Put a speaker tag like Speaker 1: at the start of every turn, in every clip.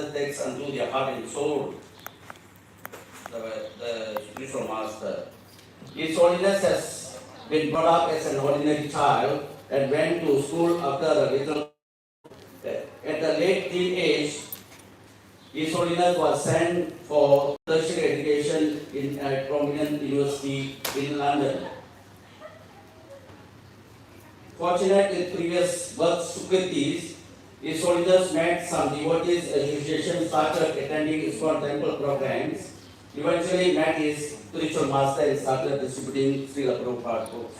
Speaker 1: Holiness takes unto their heart and soul the spiritual master. His Holiness has been brought up as an ordinary child and went to school after a little. At the late teenage, His Holiness was sent for tertiary education in a prominent university in London. Fortunate with previous birth sukriti, His Holiness met some devotees association, started attending ISKCON temple programs, eventually met his spiritual master and started distributing Srila Prabhupada books.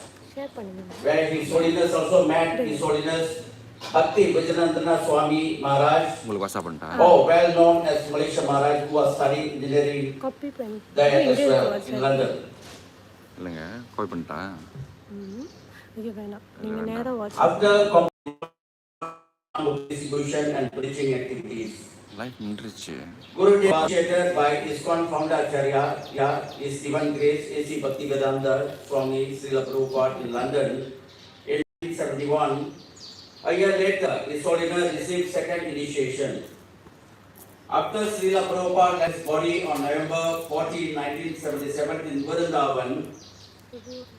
Speaker 1: Where His Holiness also met His Holiness Bhakti Vijayanandana Swami Maharaj, well known as Malaysia Maharaj, who was studying engineering there as well in London. After distribution and preaching activities, Guru Deva, initiated by ISKCON founder Acharya, His Divine Grace A.C. Bhaktivedanta Swami Srila Prabhupada in London in 1971. A year later, His Holiness received second initiation. After Srila Prabhupada left his body on November 14, 1977 in Vrindavan,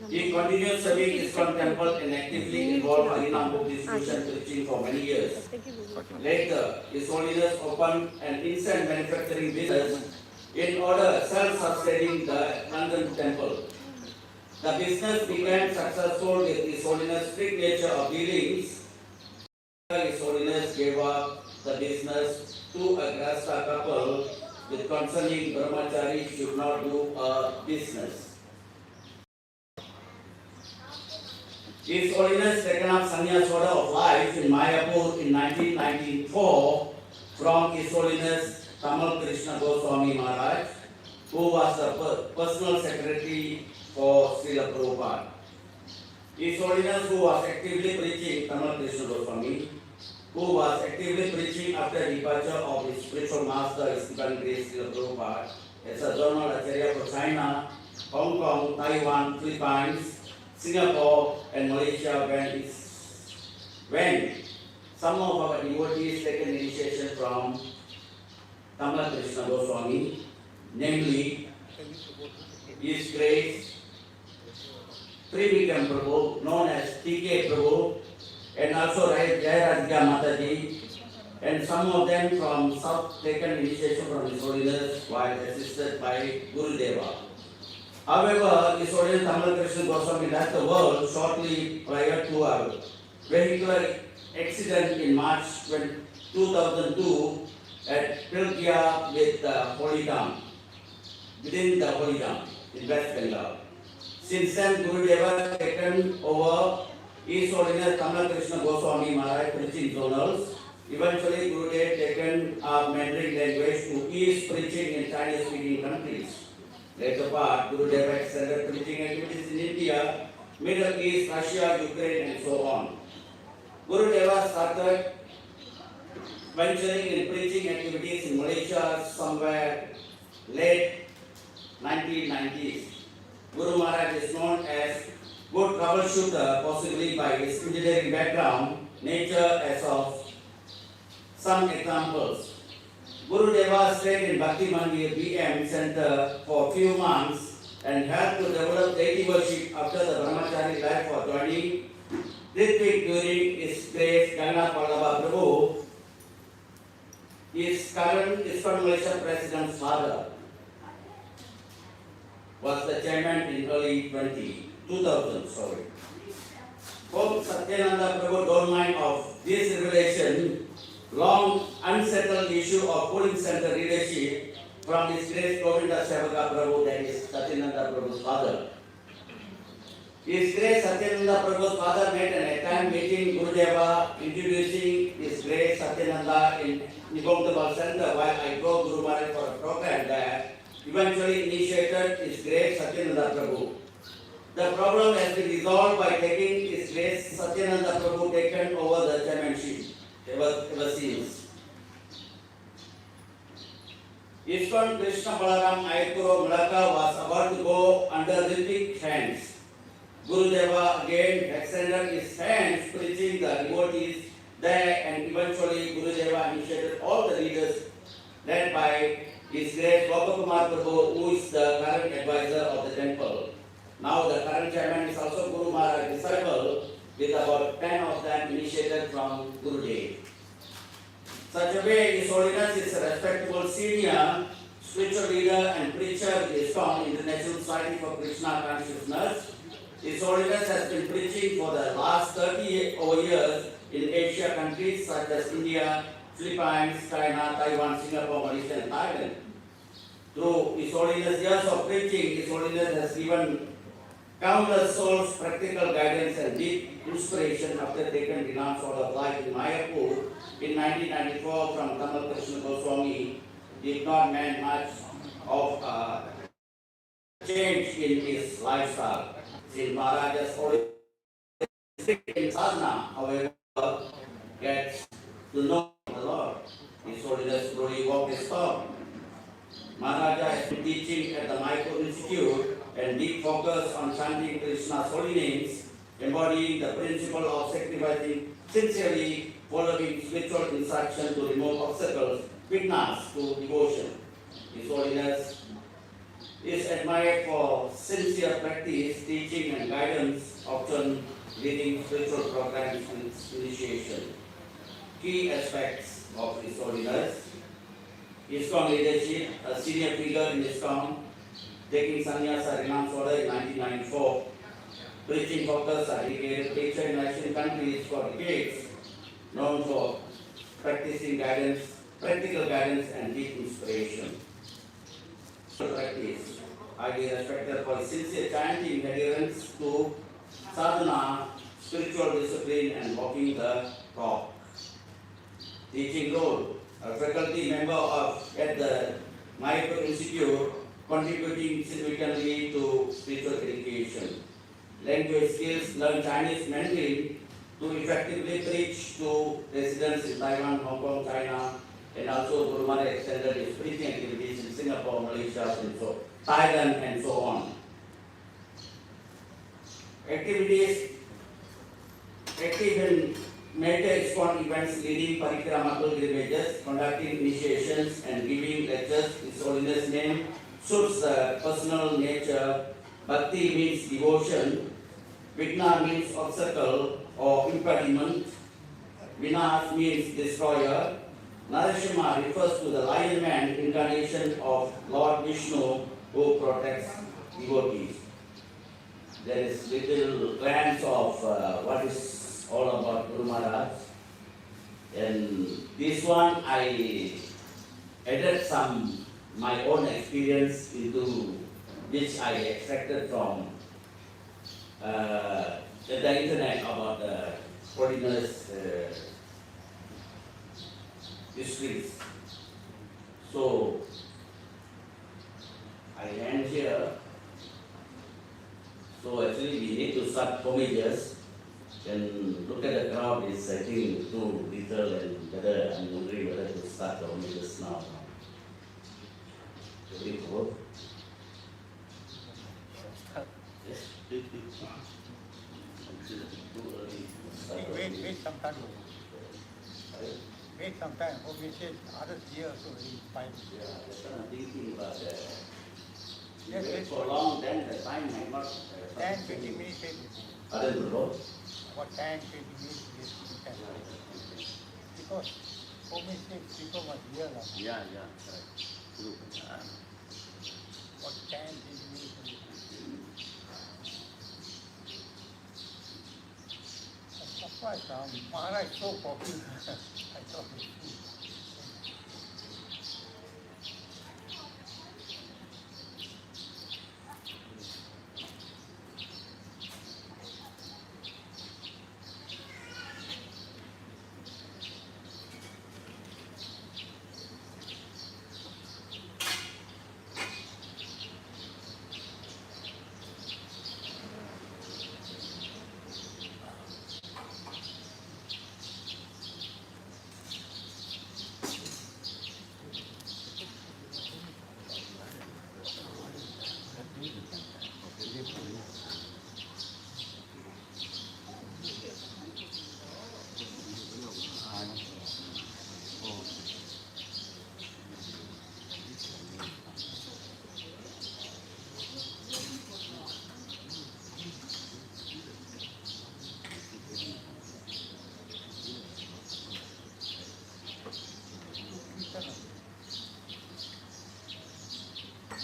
Speaker 1: he continued serving ISKCON temple and actively involved in Harinam book distribution preaching for many years. Later, His Holiness opened an incense manufacturing business in order self-sustaining the London temple. The business became successful with His Holiness' strict nature of dealings. His Holiness gave up the business to a Grasta couple with concerning brahmachari should not do a business. His Holiness taken up sannyas order of life in Mayapur in 1994 from His Holiness Tamal Krishna Goswami Maharaj, who was the personal secretary for Srila Prabhupada. His Holiness, who was actively preaching, Tamal Krishna Goswami, who was actively preaching after departure of his spiritual master, His Divine Grace Srila Prabhupada, as a zonal acharya for China, Hong Kong, Taiwan, Philippines, Singapore and Malaysia, when some of our devotees taken initiation from Tamal Krishna Goswami, namely His Grace Trivikram Prabhu, known as T.K. Prabhu, and also Jaya Mataji, and some of them from South taken initiation from His Holiness while assisted by Guru Deva. However, His Holiness Tamal Krishna Goswami left the world shortly prior to a vehicular accident in March 2002 at Pilgia with the Holy Dam, within the Holy Dam in West Bengal. Since then, Guru Deva taken over His Holiness Tamal Krishna Goswami Maharaj preaching journals. Eventually, Guru Deva taken up Mandarin language to ease preaching in Chinese-speaking countries. Later part, Guru Deva extended preaching activities in India, Middle East, Russia, Ukraine, and so on. Guru Deva started venturing in preaching activities in Malaysia somewhere late 1990s. Guru Maharaj is known as good troubleshooter, possibly by his engineering background, nature as of some examples. Guru Deva stayed in Bhakti Mandir BM Center for a few months and helped to develop deity worship after the brahmachari life for joining Ritvik during His Grace Ganga Pallava Prabhu, his current ISKCON Malaysia President's father, was the chairman in early 2000. Pope Satyananda Prabhu don't mind of this revelation, long unsettled issue of polling center leadership from His Grace Govinda Sevaka Prabhu, that is Satyananda Prabhu's father. His Grace Satyananda Prabhu's father made an attempt meeting Guru Deva, introducing His Grace Satyananda in Nibongtabal Center while I go Guru Maharaj for a program there. Eventually initiated His Grace Satyananda Prabhu. The problem has been resolved by taking His Grace Satyananda Prabhu taken over the chairmanship ever since. ISKCON Krishna Balaram Ayapuro Malacca was about to go under Ritvik hands. Guru Deva again extended his hands, preaching the devotees there, and eventually Guru Deva initiated all the leaders led by His Grace Gopakumar Prabhu, who is the current advisor of the temple. Now the current chairman is also Guru Maharaj disciple, with about 10 of them initiated from Gurudev. Such a way, His Holiness is a respectable senior spiritual leader and preacher with ISKCON, International Society for Krishna Consciousness. His Holiness has been preaching for the last 30 over years in Asia countries such as India, Philippines, China, Taiwan, Singapore, Malaysia and Thailand. Through His Holiness years of preaching, His Holiness has given countless souls practical guidance and deep inspiration after taking renounced order of life in Mayapur in 1994 from Tamal Krishna Goswami. Did not mean much of change in his lifestyle. Since Maharaja's holy in sadhana, however, gets to know the Lord. His Holiness slowly walked his talk. Maharaja has been teaching at the Mayapur Institute and deep focus on chanting Krishna's holy names, embodying the principle of sacrificing sincerely, following spiritual instruction to remove obstacles, vignas to devotion. His Holiness is admired for sincere practice, teaching and guidance, often leading spiritual programs and initiation. Key aspects of His Holiness: ISKCON leadership, a senior figure in ISKCON, taking sannyasa renounced order in 1994, preaching focus, dedicated teacher in Asian countries for decades, known for practicing guidance, practical guidance and deep inspiration. Practice, highly respected for sincere chanting, adherence to sadhana, spiritual discipline and walking the talk. Teaching role, a faculty member at the Mayapur Institute, contributing significantly to spiritual education. Language skills, learn Chinese Mandarin to effectively preach to residents in Taiwan, Hong Kong, China, and also Guru Maharaj extended his preaching activities in Singapore, Malaysia, and so Thailand, and so on. Activities active in major ISKCON events, leading parikrama pilgrimages, conducting initiations, and giving lectures. His Holiness' name suits the personal nature. Bhakti means devotion. Vigna means obstacle or impediment. Vinas means destroyer. Narashima refers to the lion man incarnation of Lord Vishnu who protects devotees. There is little glance of what is all about Guru Maharaj. And this one I added some my own experience into which I extracted from the internet about the Holiness histories. So I end here. So actually we need to start homages. And look at the crowd is I think too little, and whether I'm wondering whether to start the homages now. Wait
Speaker 2: some time. Wait some time. Obviously, others here also very fine.
Speaker 1: Yeah, that's what I'm thinking about that.
Speaker 2: Yes,
Speaker 1: Wait
Speaker 2: yes.
Speaker 1: for long, then the time might not.
Speaker 2: 10, 20 minutes.
Speaker 1: Other than road.
Speaker 2: What 10, 20 minutes is because obviously people must hear.
Speaker 1: Yeah, correct. True.
Speaker 2: What 10, 20 minutes. I'm surprised now. Maharaj is so popular. I thought it's true.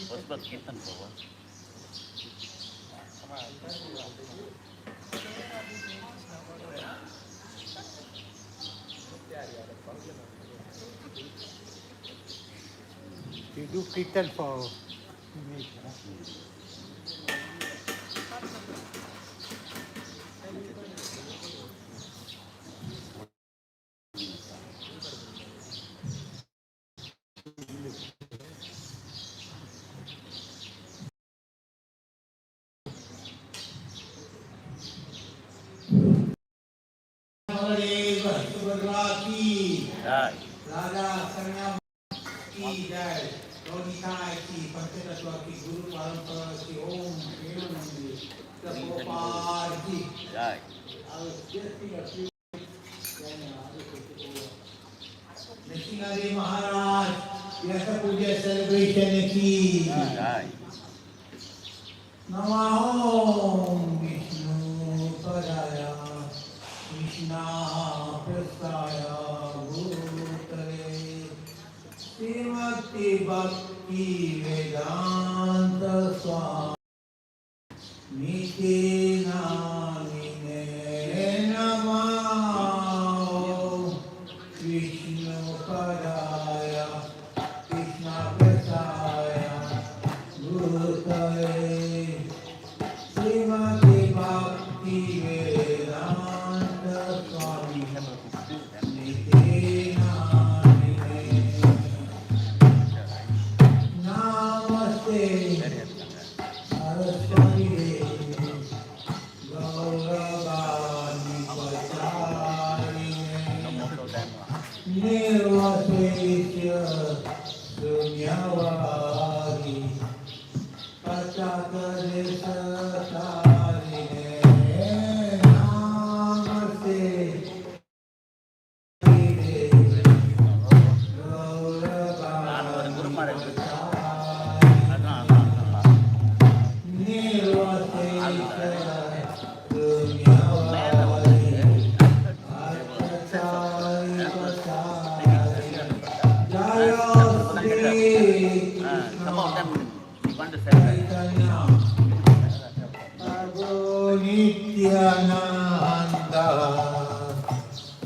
Speaker 3: Bos कीर्तन बाबा
Speaker 2: You do kirtan for image, huh?
Speaker 3: Jai
Speaker 2: Raja Sanyam की जय गौनिकाय की पंचतत्व की गुरु परंपरा की ओम प्रेम मंदिर प्रभुपाद की
Speaker 3: Jai
Speaker 2: मिशनरी महाराज यह पूजा सेलिब्रेशन की
Speaker 3: Jai
Speaker 2: नमो विष्णु पदाय कृष्णा प्रसाय भूतले श्रीमति भक्ति वेदांत स्वामी नित्य नामिने नमः विष्णु पदाय कृष्ण प्रसाय भूतले श्रीमति भक्ति वेदांत स्वामी नित्य नामिने नमस्ते सरस्वती देवी गौरवाणी प्रचारिणे निर्वशेष्य शून्यवादी पचाकदेशतारिणे नमस्ते देवी गौरवाणी
Speaker 3: Some of them want to celebrate.
Speaker 2: Nityananda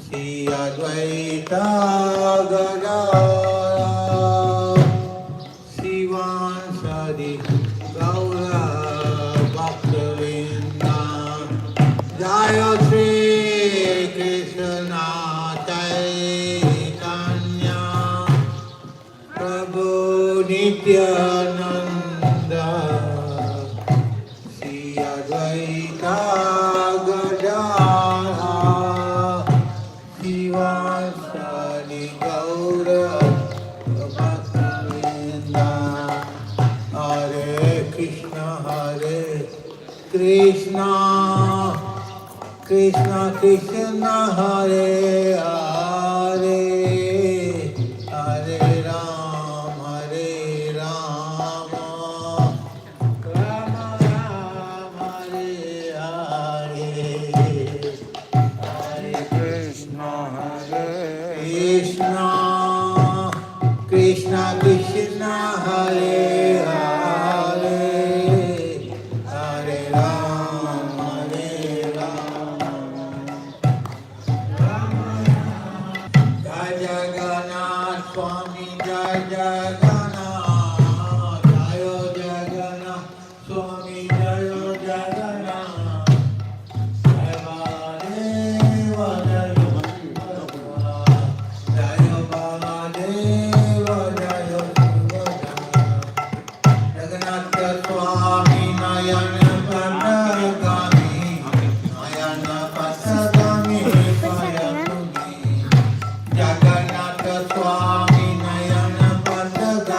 Speaker 2: Sri Advaita Gadara Sivansadi Gaura Bhaktavinda Jaya Sri Krishna Chaitanya Prabhu Nityananda Sri Advaita Gadara Sivasani Gaura Bhaktavinda Hare Krishna Krishna Krishna Hare Hare Hare Ram Rama Rama Hare Hare Hare Krishna Krishna Krishna Hare Hare Hare Ram Jaya Jagannath Swami Jaya Jagannath Jaya Jagannath Swami Jaya Jagannath Devadeva Jaya Jaya Baladeva Jaya Jagannath Swami Nayana Pandagami Nayana Pasagami Payatuni Jagannath Swami Nayana Pandagami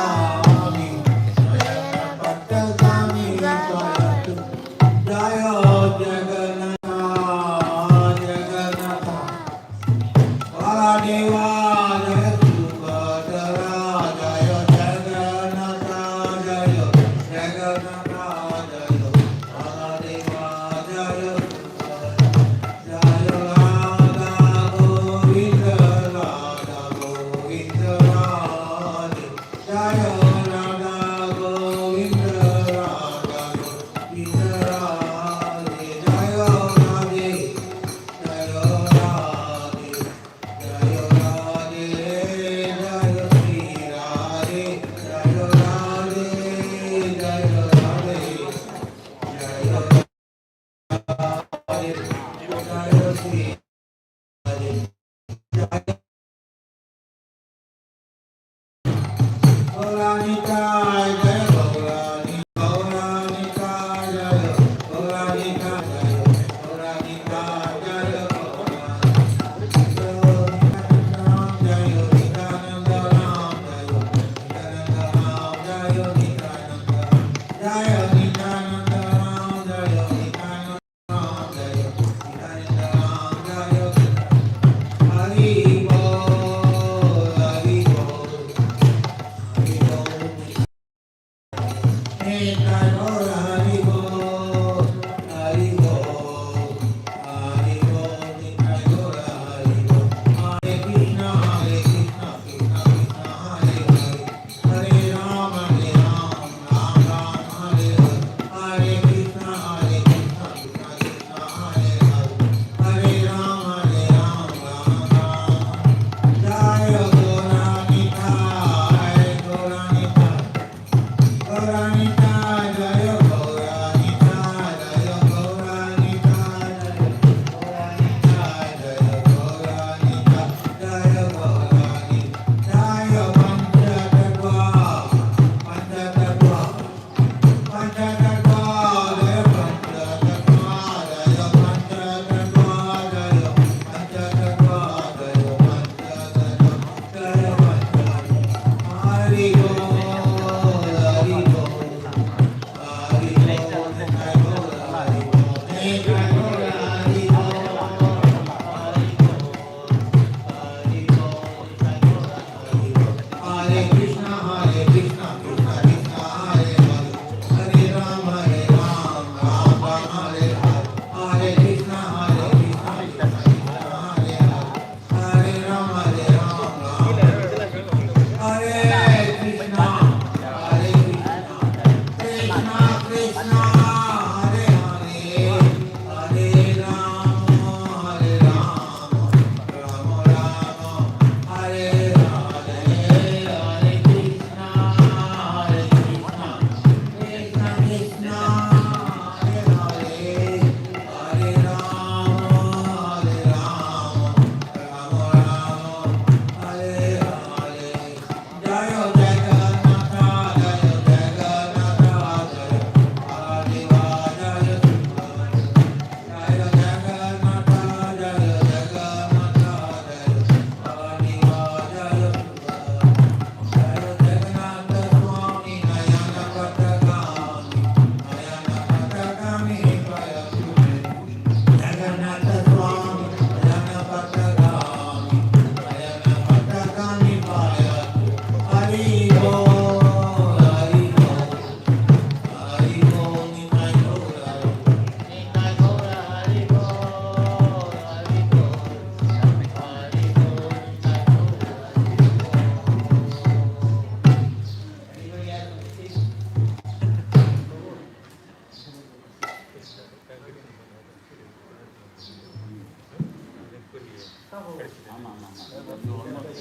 Speaker 3: ஆமாம் ஆமாம் ஆமாம்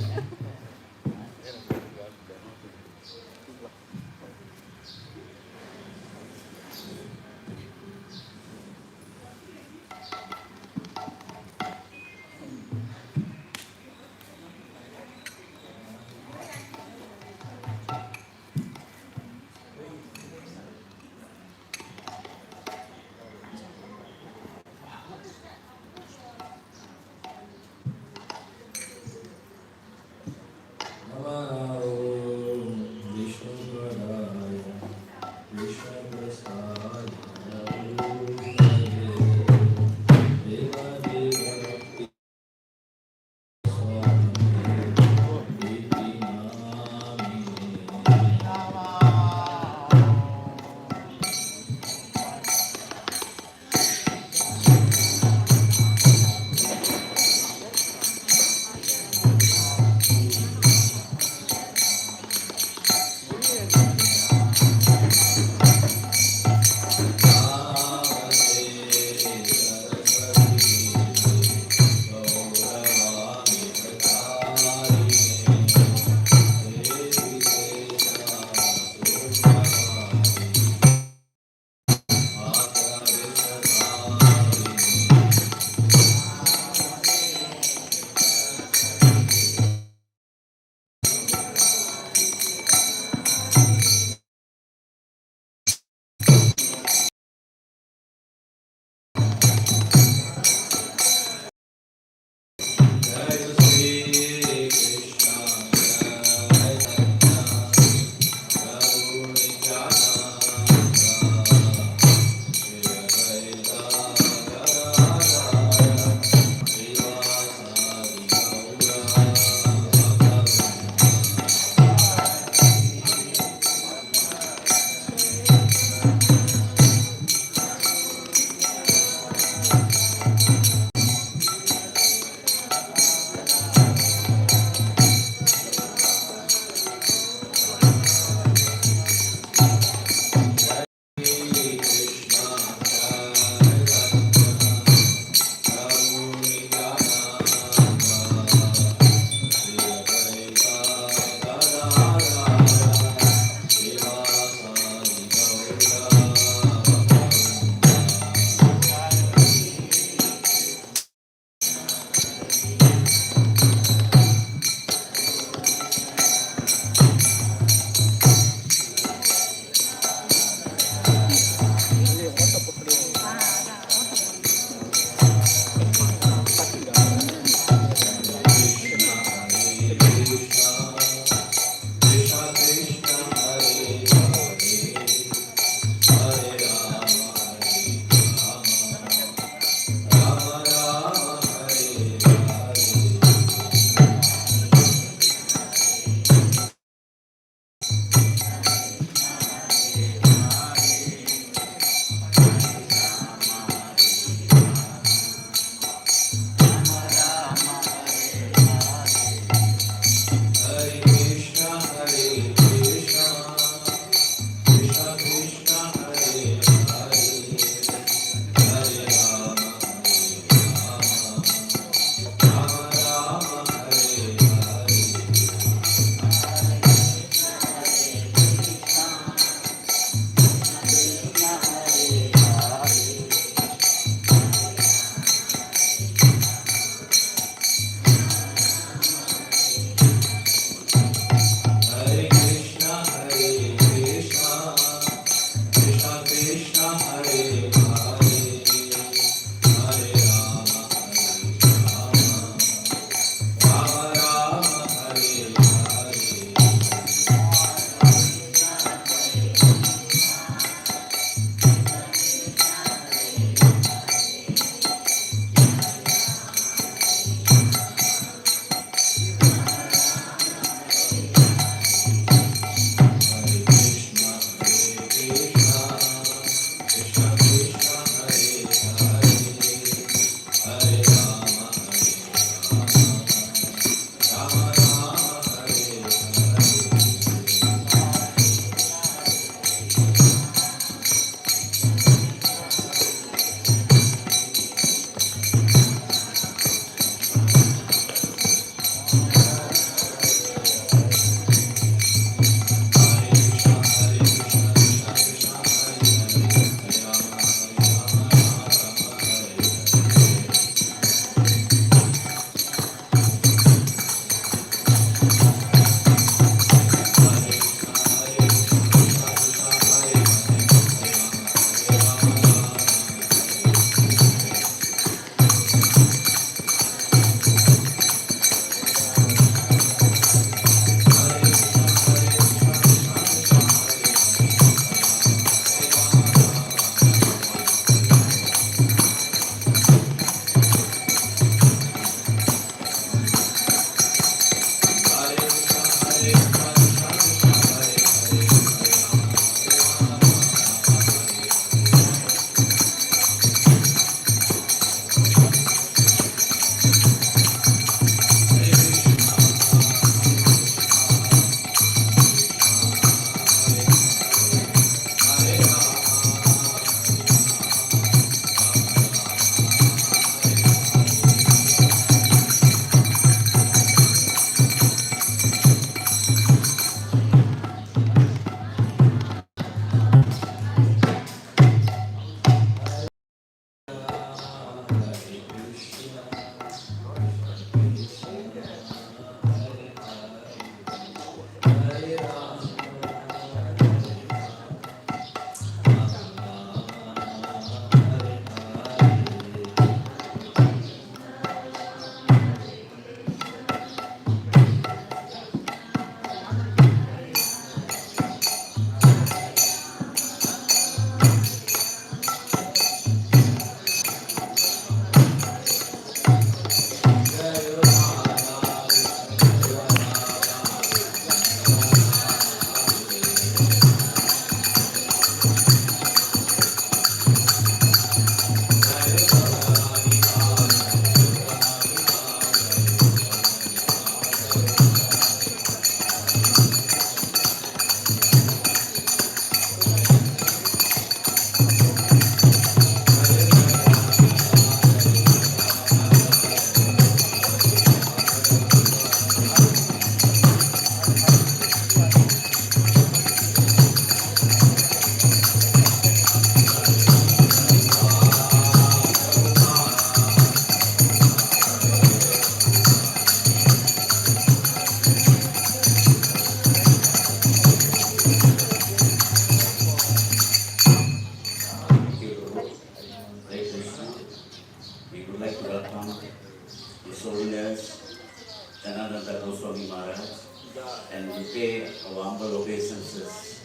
Speaker 1: and we pay our humble obeisances.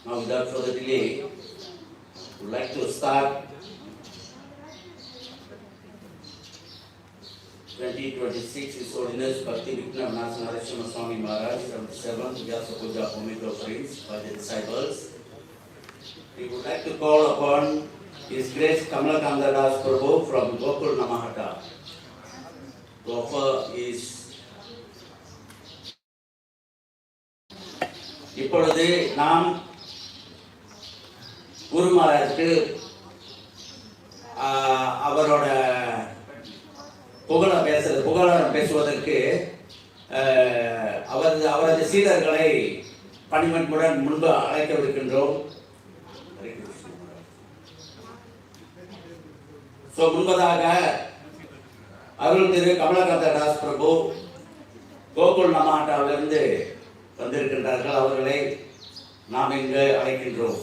Speaker 1: Now, without further delay, we would like to start 2026 His Holiness Bhakti Vikna Narasimha Swami Maharaj, 77th Vyasa Puja Homage offerings by the disciples. We would like to call upon His Grace Kamalakanda Das Prabhu from Gokul Namahata to offer his. இப்பொழுது நாம் குரு மகாராஜுக்கு அவரோட புகழாரம் பேசுவதற்கு அவரது சீடர்களை பணிமன்புடன் முன்பு அழைக்கவிருக்கின்றோம். முன்பதாக அருள் திரு கமலகாந்த தாஸ் பிரபு கோகுல் நமாட்டாவிலிருந்து வந்திருக்கின்றார்கள். அவர்களை நாம் இங்கு அழைக்கின்றோம்.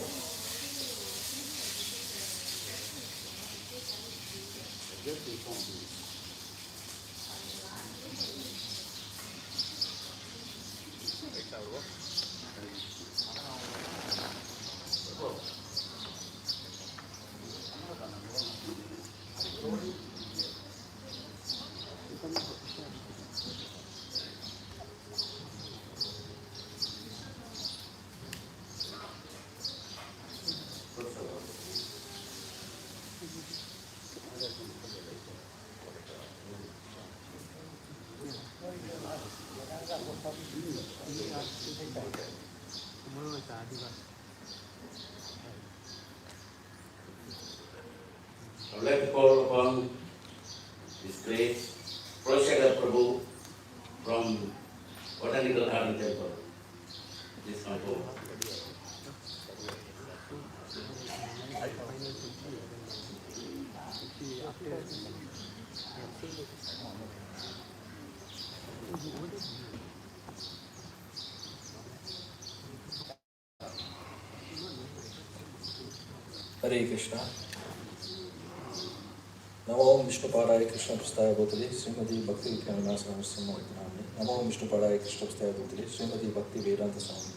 Speaker 1: I would like to call upon His Grace Puja Prabhu from Botanical Garden Temple. Please come forward.
Speaker 4: Hare Krishna. Namo Vishnu Padaya Krishna Prastaya Bhutale Srimati Bhakti Vikramana Narasimha Namo Vishnu Padaya Krishna Prastaya Bhutale Srimati Bhakti Vedanta Swami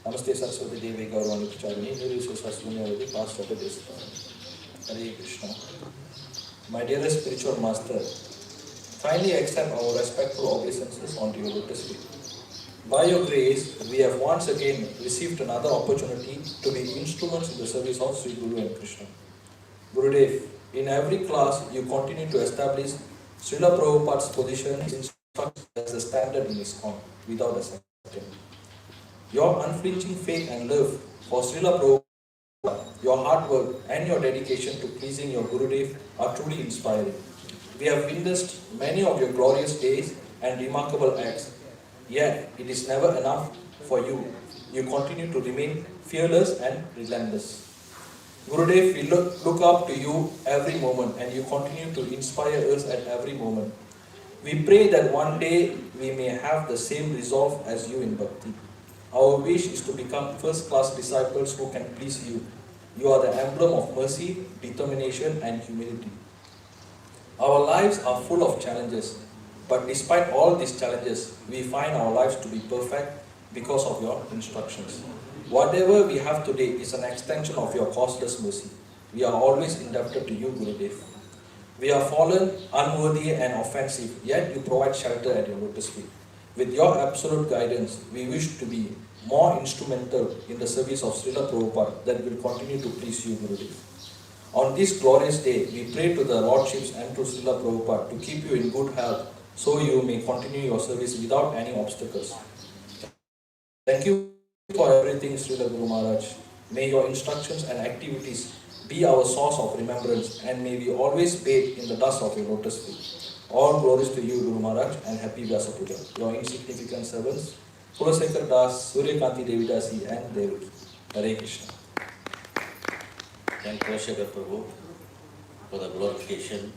Speaker 4: Namaste Saraswati Devi Gaurani Pracharini Nirvishwa Saswanyavadi Past of the Hare Krishna. My dearest spiritual master, kindly accept our respectful obeisances onto your lotus feet. By your grace, we have once again received another opportunity to be instruments in the service of Sri Guru and Krishna. Gurudev, in every class, you continue to establish Srila Prabhupada's position as the standard in ISKCON without exception. Your unflinching faith and love for Srila Prabhupada, your hard work and your dedication to pleasing your Gurudev are truly inspiring. We have witnessed many of your glorious days and remarkable acts, yet it is never enough for you. You continue to remain fearless and relentless. Gurudev, we look up to you every moment and you continue to inspire us at every moment. We pray that one day we may have the same resolve as you in bhakti. Our wish is to become first-class disciples who can please you. You are the emblem of mercy, determination and humility. Our lives are full of challenges, but despite all these challenges, we find our lives to be perfect because of your instructions. Whatever we have today is an extension of your causeless mercy. We are always indebted to you, Gurudev. We are fallen, unworthy and offensive, yet you provide shelter at your lotus feet. With your absolute guidance, we wish to be more instrumental in the service of Srila Prabhupada that will continue to please you, Gurudev. On this glorious day, we pray to the Lordships and to Srila Prabhupada to keep you in good health so you may continue your service without any obstacles. Thank you for everything, Srila Guru Maharaj. May your instructions and activities be our source of remembrance and may we always bathe in the dust of your lotus feet. All glories to you, Guru Maharaj, and happy Vyasa Puja. Your insignificant servants, Kulasekar Das, Suryakanti Devidasi and Devaki. Hare Krishna.
Speaker 1: Thank Puja Prabhu for the glorification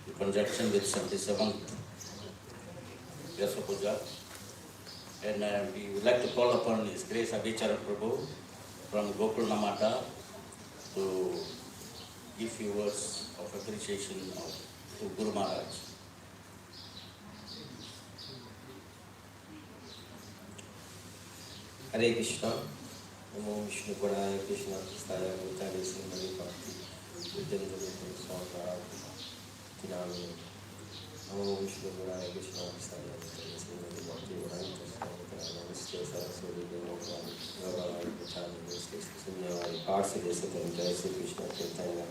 Speaker 1: in conjunction with 77th Vyasa Puja. And we would like to call upon His Grace Abhicharan Prabhu from Gokul Namata to give few words of appreciation to Guru Maharaj.
Speaker 5: Hare Krishna, Namo Vishnu Padaya Krishna Prasthaya Bhutale Srimadi Bhakti Vidyandavati Swamara Tinami Namo Vishnu Padaya Krishna Prasthaya Bhutale Srimadi Bhakti Vidyandavati Swamara Namaste Saraswati Devotwani Gauravai Pachani Namaste Sunyavari Parsi Desatam Jaya Sri Krishna Chaitanya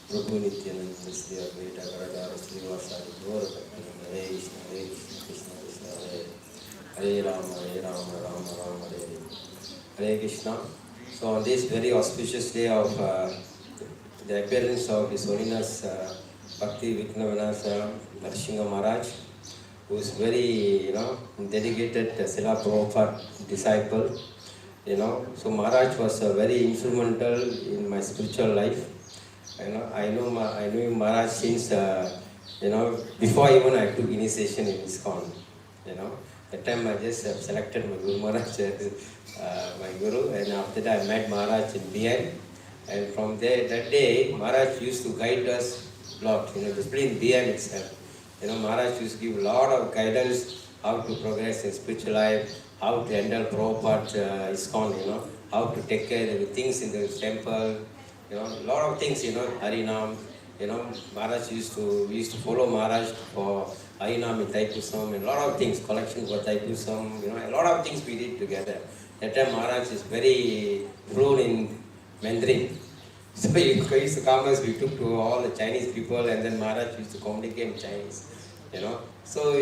Speaker 5: Prabhu Nityananda Sri Advaita Garadara Srivasadi Gaura Bhakti Hare Krishna Krishna Krishna Hare Hare Rama Rama Rama Hare Hare. Hare Krishna. So on this very auspicious day of the appearance of His Holiness Bhakti Viknavanasa Narsingha Maharaj, who is very, dedicated Srila Prabhupada disciple, So Maharaj was very instrumental in my spiritual life. I knew Maharaj since, before even I took initiation in ISKCON, That time I just selected my Guru Maharaj as my Guru, and after that I met Maharaj in BN. And from there, that day, Maharaj used to guide us a lot, especially in BN itself. Maharaj used to give a lot of guidance how to progress in spiritual life, how to handle Prabhupada ISKCON, how to take care of the things in the temple, a lot of things, Harinam. Maharaj we used to follow Maharaj for Harinam in Thaipusam, and a lot of things, collection for Thaipusam, a lot of things we did together. That time Maharaj is very fluent in Mandarin. So he used to come us, we took to all the Chinese people, and then Maharaj used to communicate in Chinese, So,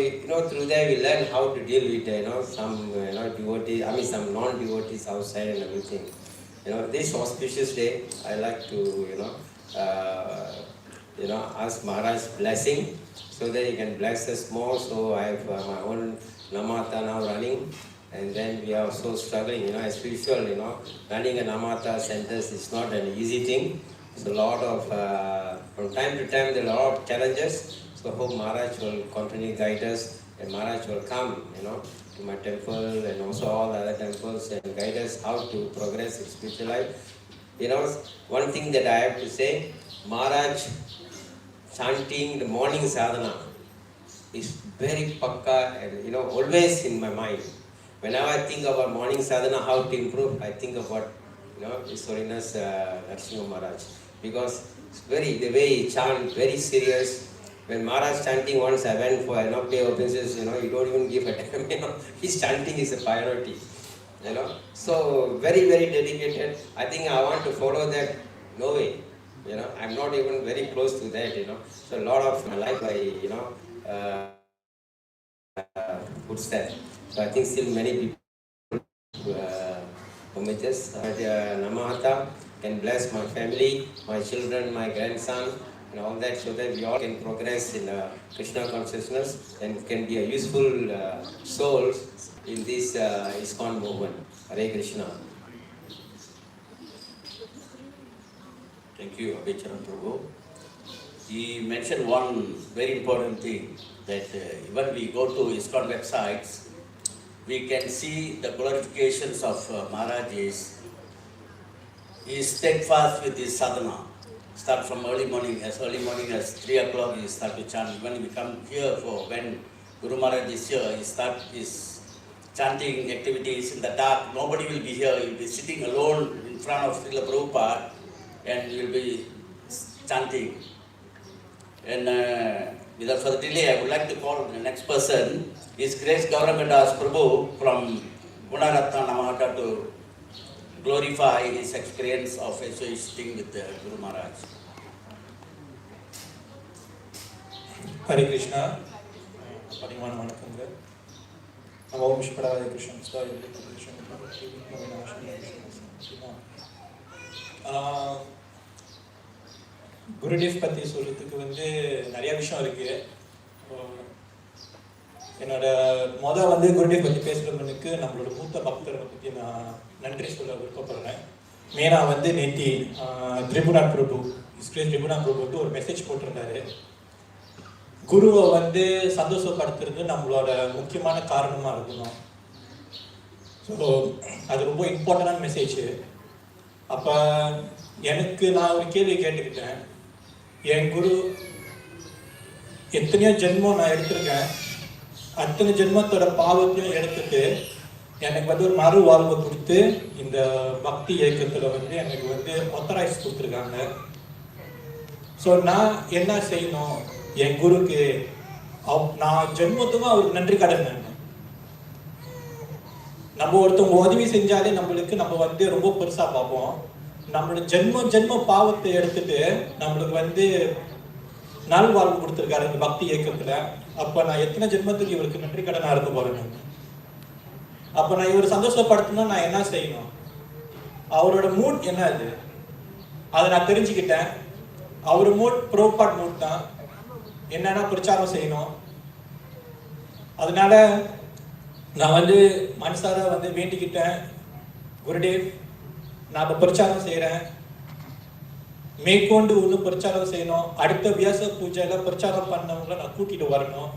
Speaker 5: through that we learned how to deal with, some, devotees, some non-devotees outside and everything. This auspicious day, I like to, ask Maharaj's blessing so that he can bless us more. So I have my own Namata now running, and then we are also struggling, as usual, running a Namata centers is not an easy thing. It's a lot of, from time to time there are a lot of challenges. So I hope Maharaj will continue to guide us, and Maharaj will come, to my temple and also all the other temples and guide us how to progress in spiritual life. One thing that I have to say, Maharaj chanting the morning sadhana is very pakka and always in my mind. Whenever I think about morning sadhana, how to improve, I think about His Holiness Narsingha Maharaj, because it's the way he chant, very serious. When Maharaj chanting once, I went for pay obeisances, you don't even give a damn, his chanting is a priority, So very, very dedicated. I think I want to follow that, no way. I'm not even very close to that, So a lot of my life I, puts that. So I think still many people homages. Namahata can bless my family, my children, my grandson, and all that, so that we all can progress in Krishna consciousness and can be a useful souls in this ISKCON movement. Hare Krishna.
Speaker 1: Thank you, Abhicharan Prabhu. He mentioned one very important thing, that when we go to ISKCON websites, we can see the glorifications of Maharaj is steadfast with his sadhana. Start from early morning as 3 o'clock he start to chant. When we come here when Guru Maharaj is here, he start his chanting activities in the dark. Nobody will be here. He will be sitting alone in front of Srila Prabhupada and he will be chanting. And without further delay, I would like to call the next person, His Grace Gauranga Prabhu from Gunaratna Namahata, to glorify his experience of associating with Guru Maharaj.
Speaker 6: Hare Krishna. Parivan Manakanga. Namo Vishnu Padaya Krishna Prasthaya Bhutale Srimadi Bhakti Vidyandavati. குருடேவ் பற்றி சொல்கிறதுக்கு நிறைய விஷயம் இருக்குது. என்னோட குருடேவ் பற்றி பேசுகிறவனுக்கு நம்மளோட மூத்த பக்தரை பற்றி நான் நன்றி சொல்ல விருப்பப்படுறேன். மெயினாக நேத்தி திரிபுரான் பிரபு, இஸ்கிரேஸ் திரிபுரான் பிரபு ஒரு மெசேஜ் போட்டிருந்தாரு. குருவை சந்தோஷப்படுத்துறது நம்மளோட முக்கியமான காரணமாக இருக்கணும். ஸோ அது ரொம்ப இம்பார்ட்டண்டான மெசேஜ். அப்போ எனக்கு நான் ஒரு கேள்வி கேட்டுக்கிட்டேன், என் குரு எத்தனையோ ஜென்மம் நான் எடுத்திருக்கேன், அத்தனை ஜென்மத்தோட பாவத்தையும் எடுத்துட்டு எனக்கு வந்து ஒரு மறு வாழ்வை கொடுத்து இந்த பக்தி இயக்கத்தில் வந்து எனக்கு வந்து ஆத்தரைஸ் கொடுத்துருக்காங்க. ஸோ நான் என்ன செய்யணும், என் குருக்கு நான் ஜென்மத்துக்கும் அவருக்கு நன்றி கடன். நம்ம ஒருத்தவங்க உதவி செஞ்சாலே நம்மளுக்கு நம்ம வந்து ரொம்ப பெருசாக பார்ப்போம். நம்மளோட ஜென்ம பாவத்தை எடுத்துட்டு நம்மளுக்கு வந்து நல்வாழ்வு கொடுத்துருக்காரு இந்த பக்தி இயக்கத்தில். அப்போ நான் எத்தனை ஜென்மத்துக்கு இவருக்கு நன்றி கடனாக இருக்க போறேன். அப்போ நான் இவர் சந்தோஷப்படுத்தணும்னா நான் என்ன செய்யணும், அவரோட மூட் என்ன அது அதை நான் தெரிஞ்சுக்கிட்டேன். அவர் மூட் ப்ரோபாட் மூட் தான், என்னன்னா பிரச்சாரம் செய்யணும். அதனால நான் வந்து மனசார வந்து வேண்டிக்கிட்டேன், குருதேவ் நான் இப்போ பிரச்சாரம் செய்கிறேன், மேற்கொண்டு இன்னும் பிரச்சாரம் செய்யணும், அடுத்த வியாச பூஜையில் பிரச்சாரம் பண்ணவங்கள நான் கூட்டிகிட்டு வரணும்.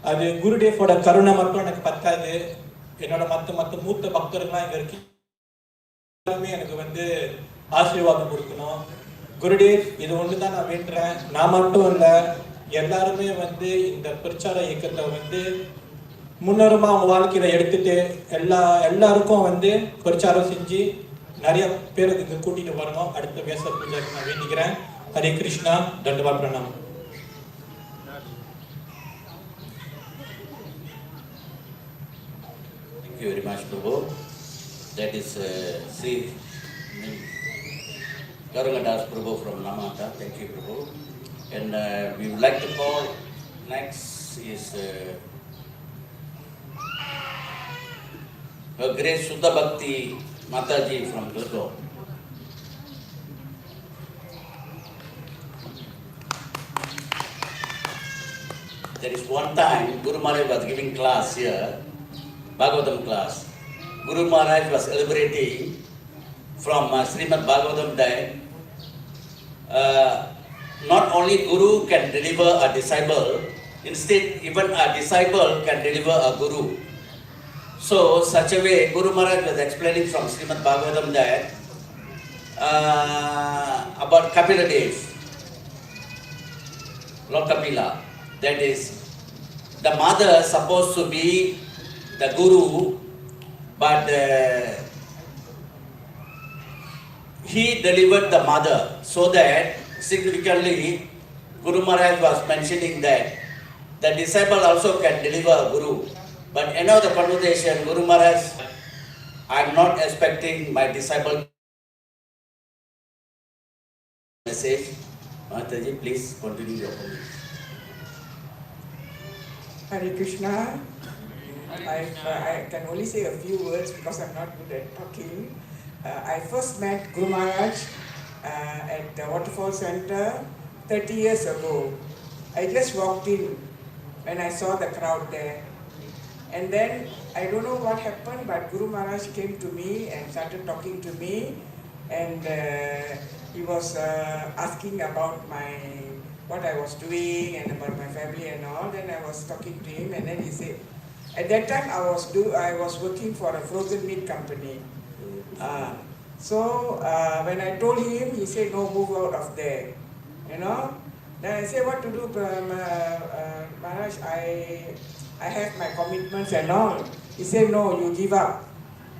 Speaker 6: அது குருதேவோட கருணை மட்டும் எனக்கு பத்தாது, என்னோட மற்ற மூத்த பக்தர்கள்லாம் இங்கே இருக்கு எல்லாருமே எனக்கு வந்து ஆசீர்வாதம் கொடுக்கணும். குருதேவ் இது ஒன்று தான் நான் வேண்டுறேன். நான் மட்டும் இல்லை, எல்லாருமே வந்து இந்த பிரச்சார இயக்கத்தை வந்து முன்னோரமாக அவங்க வாழ்க்கையில் எடுத்துட்டு எல்லாருக்கும் வந்து பிரச்சாரம் செஞ்சு நிறைய பேருக்கு இங்கே கூட்டிகிட்டு வரணும். அடுத்த வியாச பூஜைக்கு நான் வேண்டிக்கிறேன். Hare Krishna, தண்டவாத் Pranam.
Speaker 1: Thank you very much, Prabhu. That is Sri Karunadas Prabhu from Namata. Thank you, Prabhu. And we would like to call next is Her Grace Sudha Bhakti Mataji from Gurgaon. There is one time Guru Maharaj was giving class here, Bhagavatam class. Guru Maharaj was elaborating from Srimad Bhagavatam that not only Guru can deliver a disciple, instead even a disciple can deliver a Guru. So such a way Guru Maharaj was explaining from Srimad Bhagavatam that about Kapila Dev, Lord Kapila, that is the mother supposed to be the Guru, but he delivered the mother, so that significantly Guru Maharaj was mentioning that the disciple also can deliver a Guru. But end of the conversation, Guru Maharaj, I am not expecting my disciple message. Mataji, please continue your comment.
Speaker 7: Hare Krishna. I can only say a few words because I'm not good at talking. I first met Guru Maharaj at the Waterfall Center 30 years ago. I just walked in when I saw the crowd there. And then, I don't know what happened, but Guru Maharaj came to me and started talking to me. And he was asking about what I was doing and about my family and all. Then I was talking to him and then he said, at that time I was working for a frozen meat company. So when I told him, he said, no, move out of there, you know. Then I said, what to do, Maharaj, I have my commitments and all. He said, no, you give up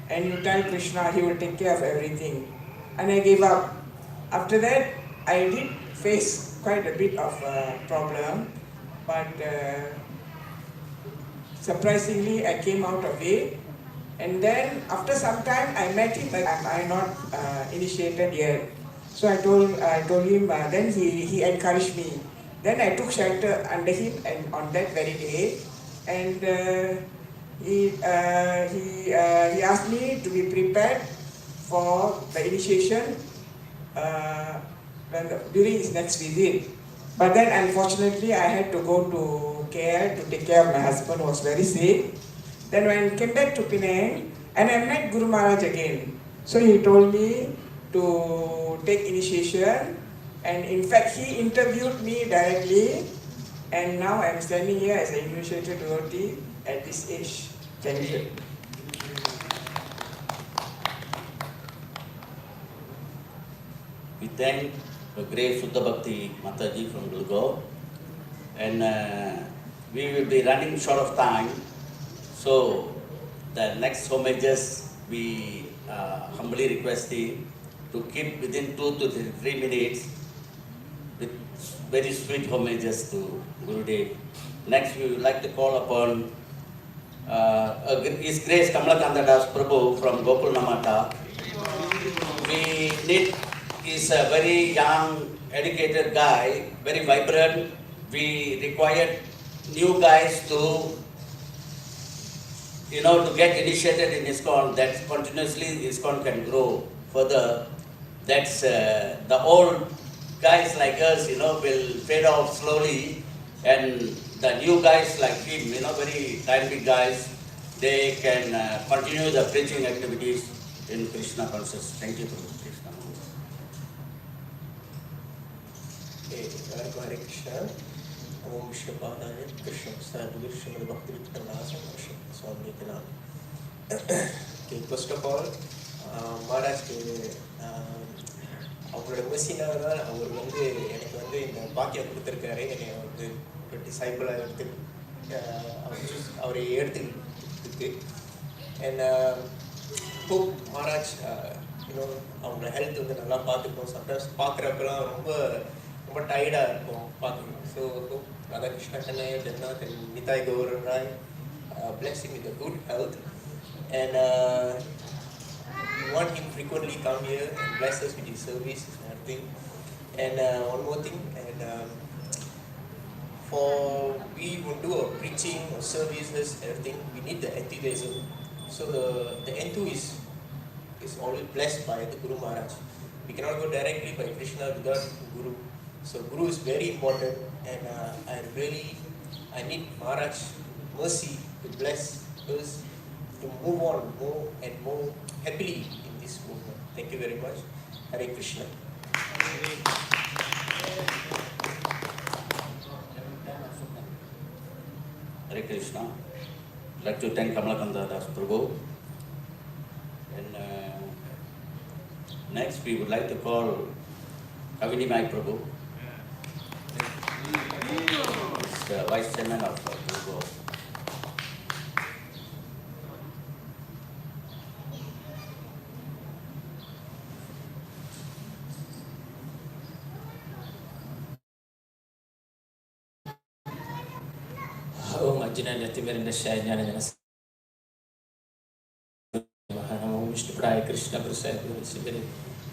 Speaker 7: and you tell Krishna, he will take care of everything. And I gave up. After that, I did face quite a bit of problem, but surprisingly, I came out of it. And then, after some time, I met him, but I'm not initiated yet. So I told him, then he encouraged me. Then I took shelter under him and on that very day. And he asked me to be prepared for the initiation during his next visit. But then unfortunately I had to go to KL to take care of my husband who was very sick. Then when I came back to Penang, and I met Guru Maharaj again. So he told me to take initiation, and in fact he interviewed me directly. And now I'm standing here as an initiated devotee at this age. Thank you.
Speaker 1: we thank the great Shuddha Bhakti Mataji from Gulgaon. And we will be running short of time. So the next homages we humbly request you to keep within 2 to 3 minutes with very sweet homages to Gurudev. Next we would like to call upon His Grace Kamalakanta Das Prabhu from Gokul Namata. We need, is a very young, educated guy, very vibrant. We required new guys to, to get initiated in ISKCON, that continuously ISKCON can grow further. That's the old guys like us, will fade off slowly, and the new guys like him, very timely guys, they can continue the preaching activities in Krishna consciousness. Thank you, Prabhu. Krishna.
Speaker 5: Hare Krishna. Om Vishnu Padaya Krishna Sadhu Srimad Bhakti Vikrama Swami Tinam. Okay, first of all, Maharaj அவங்களோட மெர்சினால தான் அவர் எனக்கு இந்த பாக்கியம் கொடுத்துருக்காரு. என்னை ஒரு டிசைபிளாக அவரை எடுத்துக்கிட்டு அண்ட் ஹோப் மகாராஜ் அவங்களோட ஹெல்த் நல்லா பார்த்துக்கணும். சம்டைம்ஸ் பார்க்குறப்பெல்லாம் ரொம்ப டயர்டாக இருக்கும் பார்க்கணும். So hope Radhakrishna Kanhaiya Jagannath and Nitai Gaurav Rai blessing with a good health, and we want him frequently come here and bless us with his service and everything. And one more thing, and for we will do a preaching or services, everything, we need the enthusiasm. So the enthu is always blessed by the Guru Maharaj. We cannot go directly by Krishna without Guru. So Guru is very important, and I need Maharaj mercy to bless us to move on more and more happily in this movement. Thank you very much. Hare Krishna.
Speaker 1: Hare Krishna. I'd like to thank Kamalakanta Das Prabhu. And next we would like to call Kavini Mai Prabhu. He's the Vice Chairman of Gulgaon.
Speaker 8: Om Ajnana Timiranda Shayana Namo Vishnu Padaya Krishna Prasad Seberang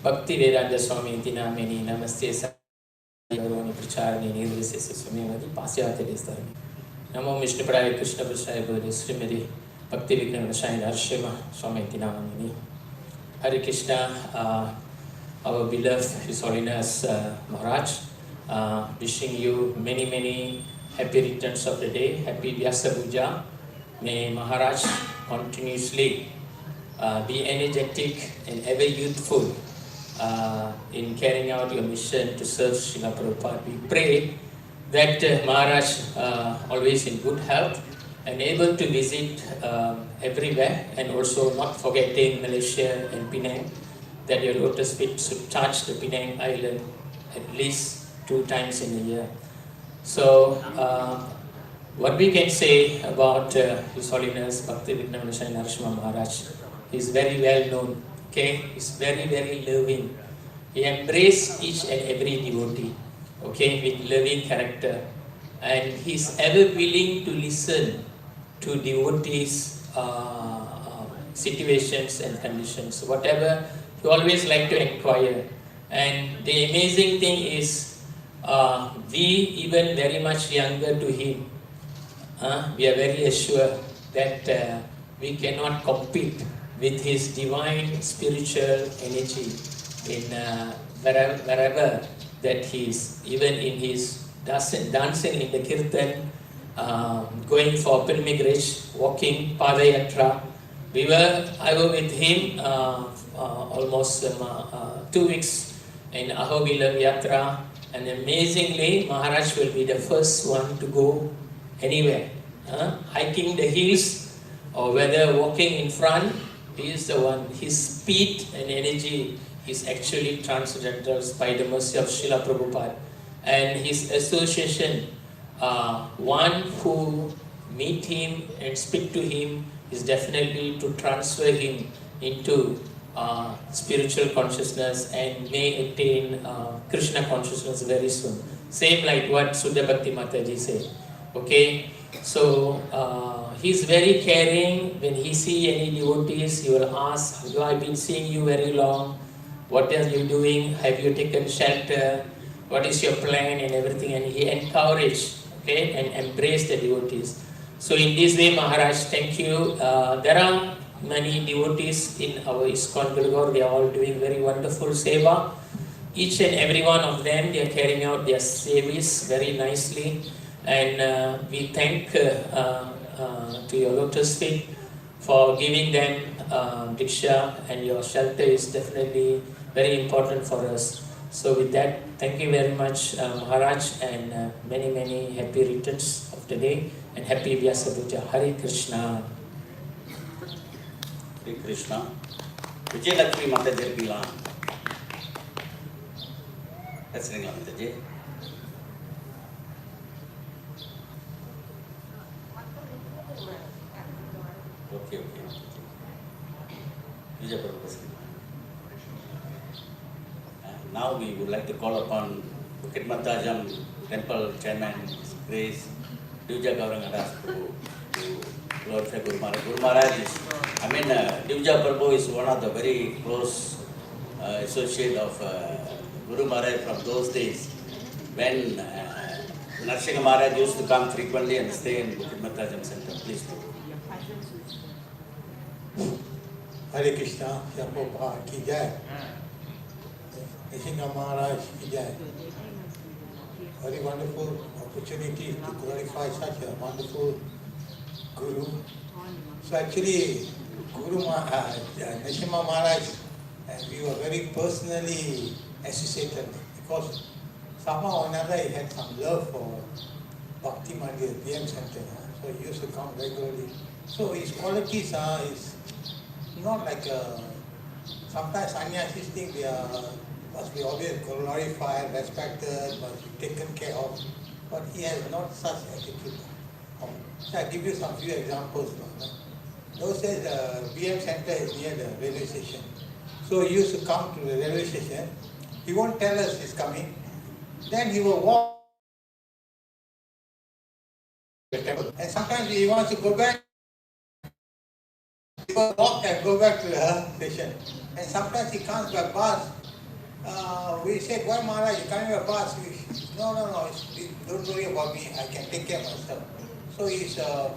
Speaker 8: Bhakti Vedanta Swami Tinameni Namaste Savaroni Pracharani Nirvisesa Swamimadi Pasyate Destharani Namo Vishnu Padaya Krishna Prasad Srimadi Bhakti Vikrama Shayana Arshima Swami Tinameni. Hare Krishna. Our beloved His Holiness Maharaj, wishing you many happy returns of the day, happy Vyasa Puja. May Maharaj continuously be energetic and ever youthful in carrying out your mission to serve Srila Prabhupada. We pray that Maharaj always in good health and able to visit everywhere, and also not forgetting Malaysia and Penang, that your lotus feet should touch the Penang Island at least 2 times in a year. So, what we can say about His Holiness Bhakti Vikrama Narasimha Maharaj, he is very well known. Okay, he is very loving. He embraces each and every devotee. Okay, with loving character, and he is ever willing to listen to devotees' situations and conditions. Whatever, he always like to inquire. And the amazing thing is, we even very much younger to him, we are very assured that we cannot compete with his divine spiritual energy in wherever that he is, even in his dancing in the kirtan, going for pilgrimage, walking, padayatra. I was with him almost 2 weeks in Ahobilam Yatra, and amazingly Maharaj will be the first one to go anywhere, hiking the hills or whether walking in front. He is the one. His speed and energy, is actually transcendentals by the mercy of Srila Prabhupada. And his association, one who meet him and speak to him is definitely to transfer him into spiritual consciousness and may attain Krishna consciousness very soon. Same like what Sudha Bhakti Mataji said. Okay, so he's very caring. When he see any devotees, he will ask, I've been seeing you very long. What are you doing? Have you taken shelter? What is your plan and everything? And he encouraged, okay, and embraced the devotees. So in this way, Maharaj, thank you. There are many devotees in our ISKCON Gurgaon. They are all doing very wonderful seva. Each and every one of them, they are carrying out their service very nicely. And we thank to your lotus feet for giving them diksha, and your shelter is definitely very important for us. So with that, thank you very much, Maharaj, and many, many happy returns of the day, and happy Vyasa Puja. Hare Krishna.
Speaker 1: Hare Krishna. Vijayalakshmi Mataji irukங்களா? பேசுறீங்களா Mataji? Okay. Puja purpose. Now we would like to call upon Bukit Matajam Temple Chairman, His Grace Puja Gauranga Prabhu, to glorify Guru Maharaj. Guru Maharaj is, Puja Prabhu is one of the very close associate of Guru Maharaj from those days when Narsingha Maharaj used to come frequently and stay in Bukit Matajam Center. Please do.
Speaker 2: Hare Krishna, Prabhupada ki jai. Narsingha Maharaj ki jai. Very wonderful opportunity to glorify such a wonderful Guru. So actually, Narsingha Maharaj, we were very personally associated because somehow or another he had some love for Bhakti Mandir, PM Center. So he used to come regularly. So his qualities is not like sometimes sannyasis think they must be always glorified, respected, must be taken care of. But he has not such attitude. So I give you some few examples. Those days the BM Center is near the railway station. So he used to come to the railway station. He won't tell us he's coming. Then he will walk to the temple. And sometimes he wants to go back. He will walk and go back to the station. And sometimes he comes by bus. We said, why Maharaj, you coming by bus? No, don't worry about me. I can take care of myself. So he's a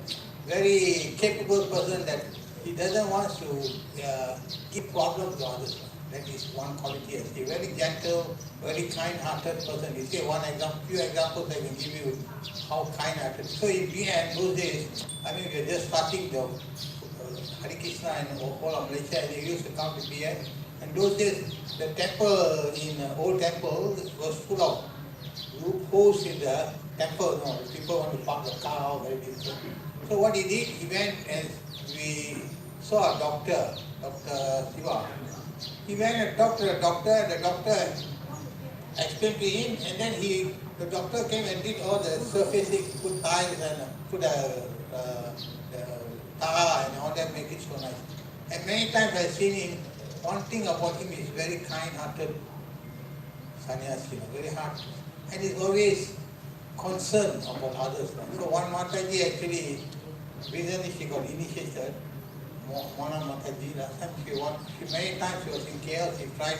Speaker 2: very capable person that he doesn't want to give problems to others. That is one quality. He's a very gentle, very kind-hearted person. You see few examples I can give you how kind-hearted. So in those days, we were just starting the Hare Krishna and all of Malaysia. They used to come to BN. And those days, the temple old temple was full of loopholes in the temple. People want to park the car, very difficult. So what he did, he went and we saw a doctor, Dr. Siva. He went and talked to the doctor explained to him, and then the doctor came and did all the surfacing, put tiles and put the tar and all that, make it so nice. And many times I've seen him, one thing about him is very kind-hearted sannyasi, very hard. And he's always concerned about others. So one Mataji actually, recently she got initiated, Mona Mataji, last time many times she was in chaos, she tried,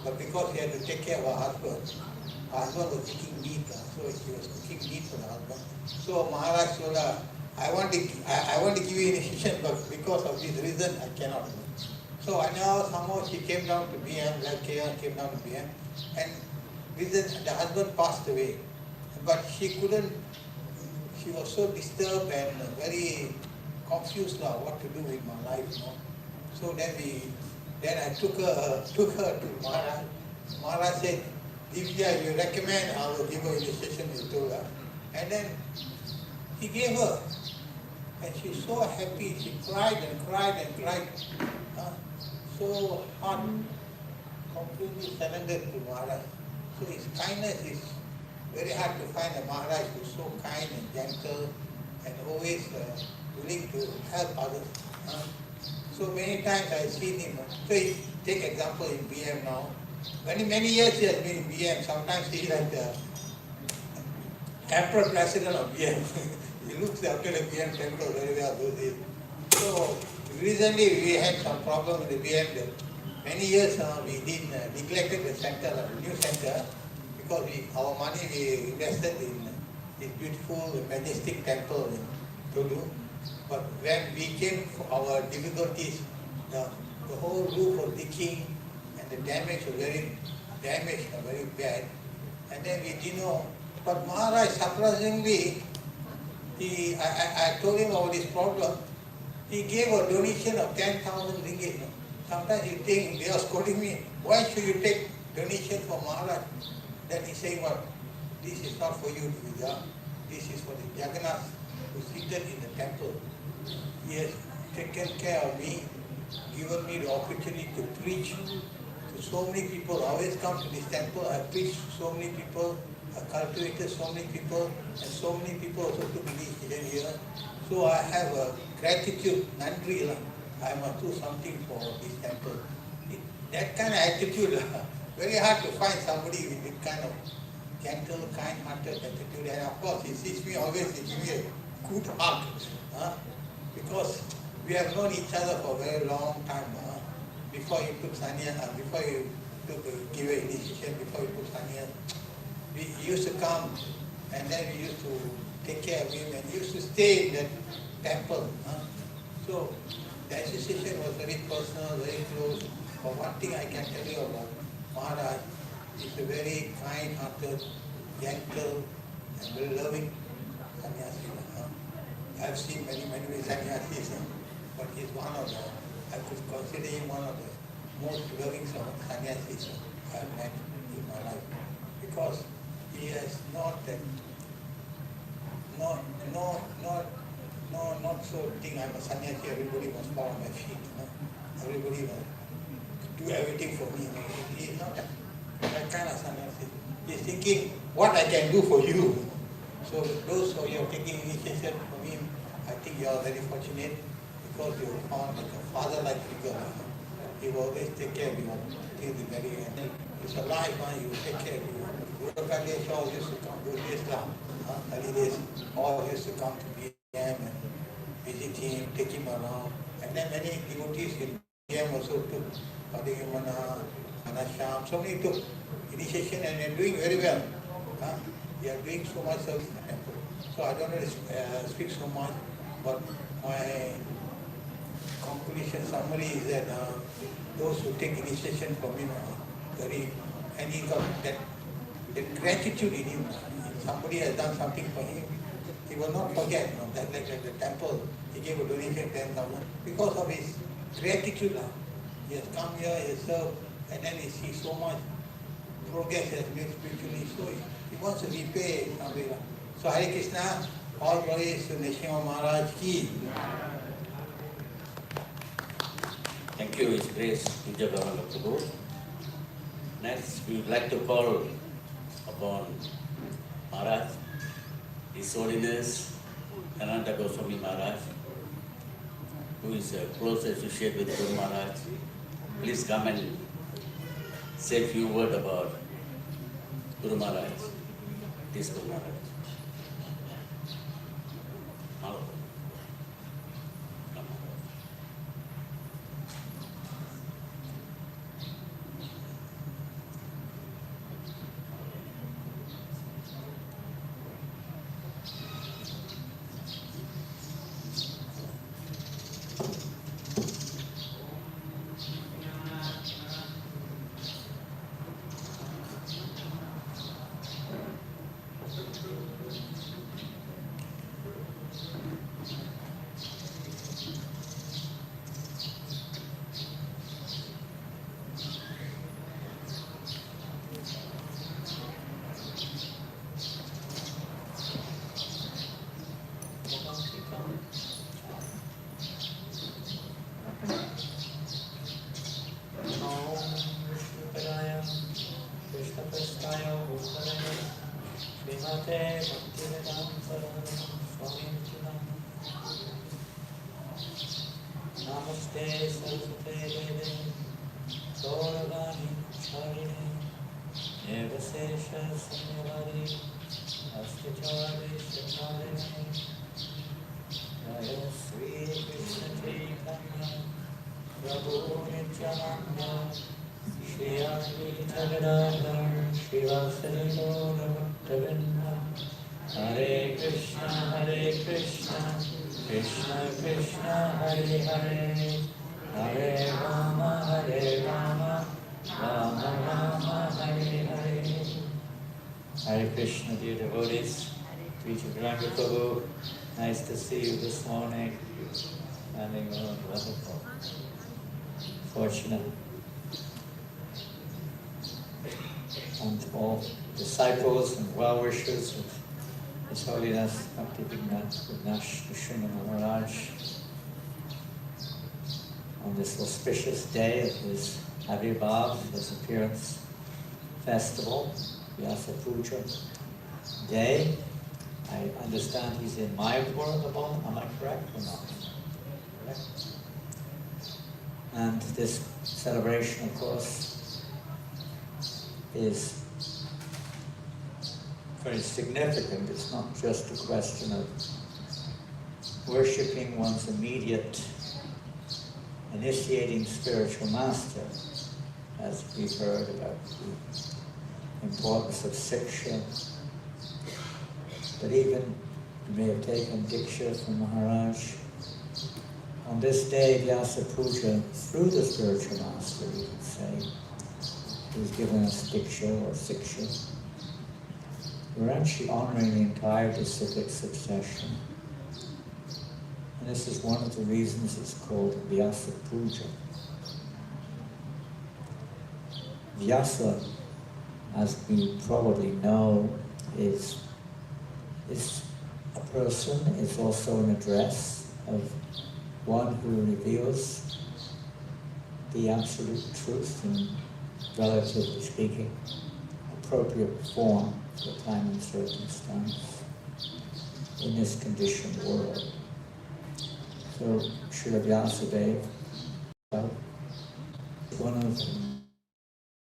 Speaker 2: but because she had to take care of her husband was taking meat, so she was cooking meat for the husband. So Maharaj told her, I want to give you initiation, but because of this reason, I cannot. So I know somehow she came down to BM, like Jaya came down to BM, and the husband passed away. But she was so disturbed and very confused now what to do with my life. So then I took her to Maharaj. Maharaj said, Divya, you recommend, I will give her initiation, he told her. And then he gave her. And she's so happy, she cried and cried and cried. So hard. completely surrendered to Maharaj. So his kindness is very hard to find a Maharaj who is so kind and gentle and always willing to help others. So many times I see him. So take example in BM now. Many years he has been in BM. Sometimes he is like the emperor president of BM. He looks after the BM temple very well those days. So recently we had some problem with the BM. Many years we neglected the center, the new center, because our money we invested in this beautiful, majestic temple in Tolu. But when we came for our difficulties, the whole roof was leaking and the damage was very bad. And then we didn't know. But Maharaj, surprisingly, I told him about this problem. He gave a donation of 10,000 ringgit. Sometimes he think, they are scolding me, why should you take donation for Maharaj? Then he saying, what? This is not for you, Puja. This is for the Jagannath who is seated in the temple. He has taken care of me, given me the opportunity to preach to so many people. I always come to this temple, I preached to so many people, I cultivated so many people, and so many people also took initiation here. So I have a gratitude, nandri. I must do something for this temple. That kind of attitude, very hard to find somebody with this kind of gentle, kind-hearted attitude. And of course, he sees me always, he gives me a good hug. Because we have known each other for a very long time. Before he took sannyas, before he gave an initiation, before he took sannyas, he used to come and then we used to take care of him and he used to stay in that temple. So the association was very personal, very close. But one thing I can tell you about Maharaj, he's a very kind-hearted, gentle, and very loving sannyasi. I've seen many sannyasis, but he's one of the, I could consider him one of the most loving sannyasis I've met in my life. Because he has not that, not so think I'm a sannyasi, everybody must fall on my feet. Everybody must do everything for me. He is not that kind of sannyasi. He's thinking what I can do for you. So those of you taking initiation from him, I think you are very fortunate because you found like a father-like figure. He will always take care of you till the very end. It's a life, he will take care of you. Guru all used to come, those days now, early days, all used to come to BM and visit him, take him around. And then many devotees in BM also took Padayamana, Anasham, so many took initiation and they are doing very well. They are doing so much service in the temple. So I don't want to speak so much, but my conclusion summary is that those who take initiation from him are very, and he got that gratitude in him. If somebody has done something for him, he will not forget. That like the temple, he gave a donation 10,000 because of his gratitude. He has come here, he has served, and then he sees so much progress has made spiritually. So he wants to repay somebody. So Hare Krishna, all glories to Nrsimha Maharaj ki.
Speaker 1: Thank you, His Grace Puja Governor Prabhu. Next, we would like to call upon Maharaj, His Holiness Ananta Goswami Maharaj, who is a close associate with Guru Maharaj. Please come and say a few words about Guru Maharaj. Please, Guru Maharaj. Hello.
Speaker 9: Namaste Saraswate Deve Gauravani Charine Nevasesha Samyavari Astichari Shakarine Jaya Sri Krishna Chaitanya Prabhu Nityananda Shri Advaita Gadadhara Srivasadi Gaura Bhaktavinda Hare Krishna Krishna Krishna Hare Hare Hare Rama Rama Rama Hare Hare. Hare Krishna, dear devotees. Puja Prabhu, nice to see you this morning. Standing on wonderful. Fortunate. And all disciples and well-wishers of His Holiness Bhakti Vignash Krishna Maharaj on this auspicious day of his Avirbhav, his appearance festival, Vyasa Puja day. I understand he's in Mayapur at the moment, am I correct or not? Correct. And this celebration, of course, is very significant. It's not just a question of worshipping one's immediate initiating spiritual master, as we've heard about the importance of Siksha, but even you may have taken Diksha from Maharaj. On this day, Vyasa Puja, through the spiritual master, we could say, who's given us Diksha or Siksha, we're actually honoring the entire disciplic succession. And this is one of the reasons it's called Vyasa Puja. Vyasa, as we probably know, is a person, is also an address of one who reveals the absolute truth in, relatively speaking, appropriate form for time and circumstance in this conditioned world. So, Srila Vyasadeva, one of the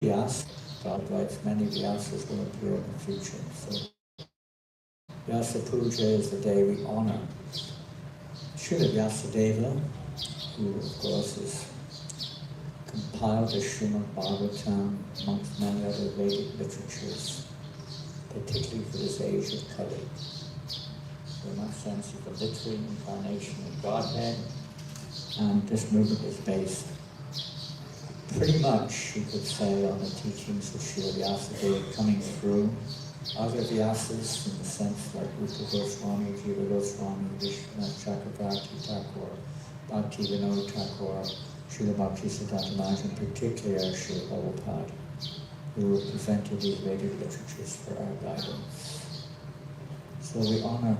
Speaker 9: Vyasa, God writes many Vyasas will appear in the future. So, Vyasa Puja is the day we honor Srila Vyasadeva, who of course has compiled the Srimad Bhagavatam amongst many other Vedic literatures, particularly for this age of Kali. So in that sense, it's a literary incarnation of Godhead, and this movement is based pretty much, you could say, on the teachings of Srila Vyasadeva coming through other Vyasas, in the sense like Rupa Goswami, Jiva Goswami, Vishwanath Chakravarti Thakur, Bhakti Vinod Thakur, Srila Bhakti Siddhanta Maharaj, and particularly our Srila Prabhupada, who represented these Vedic literatures for our guidance. So we honor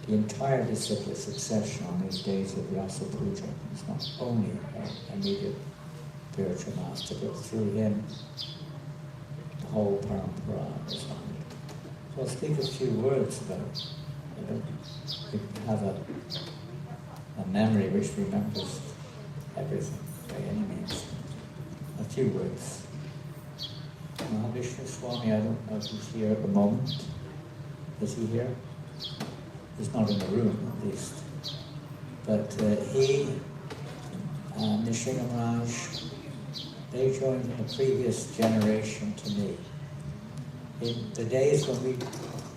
Speaker 9: the entire disciplic succession on these days of Vyasa Puja. It's not only our immediate spiritual master, but through him, the whole parampara is honored. So I'll speak a few words about, we have a memory which remembers everything by any means. A few words. Mahavishnu Swami, I don't know if he's here at the moment. Is he here? He's not in the room, at least. But he and Nrsimha Maharaj, they joined in the previous generation to me. In the days when we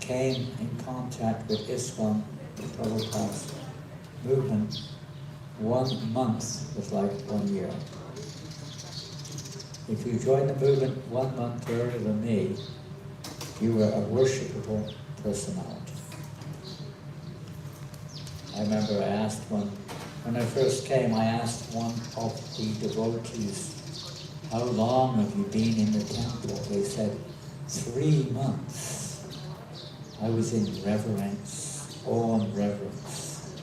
Speaker 9: came in contact with ISKCON, the Prabhupada's movement, 1 month was like 1 year. If you joined the movement 1 month earlier than me, you were a worshipable personality. I remember I asked when I first came, I asked one of the devotees, how long have you been in the temple? They said, 3 months. I was in reverence, awe and reverence.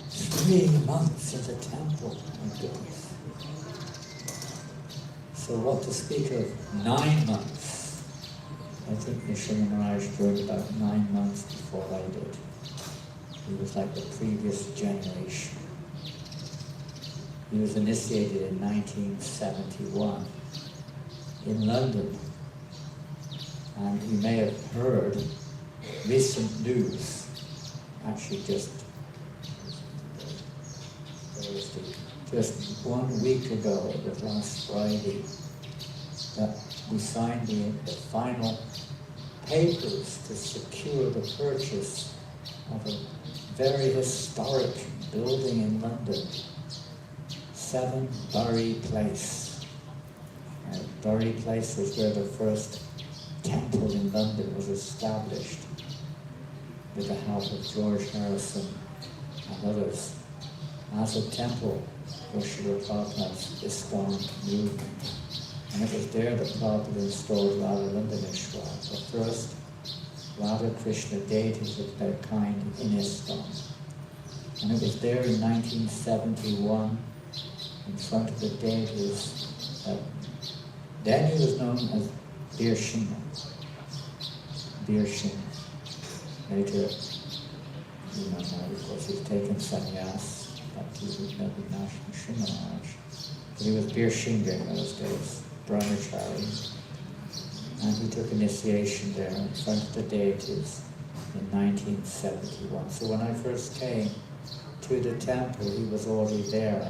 Speaker 9: 3 months in the temple, my goodness. So what to speak of 9 months? I think Nrsimha Maharaj joined about 9 months before I did. He was like the previous generation. He was initiated in 1971 in London. And you may have heard recent news, actually just 1 week ago, it was last Friday, that we signed the final papers to secure the purchase of a very historic building in London, 7 Bury Place. Bury Place was where the first temple in London was established with the help of George Harrison and others as a temple for Srila Prabhupada's ISKCON movement. And it was there that Prabhupada installed Radha Lindaneshwar, the first Radha Krishna deities of their kind in ISKCON. And it was there in 1971, in front of the deities, then he was known as Bir Singha. Bir Singha. Later, you know now, of course, he's taken sannyas, back to the National Singha Maharaj. But he was Bir Singha in those days, brahmachari. And he took initiation there in front of the deities in 1971. So when I first came to the temple, he was already there.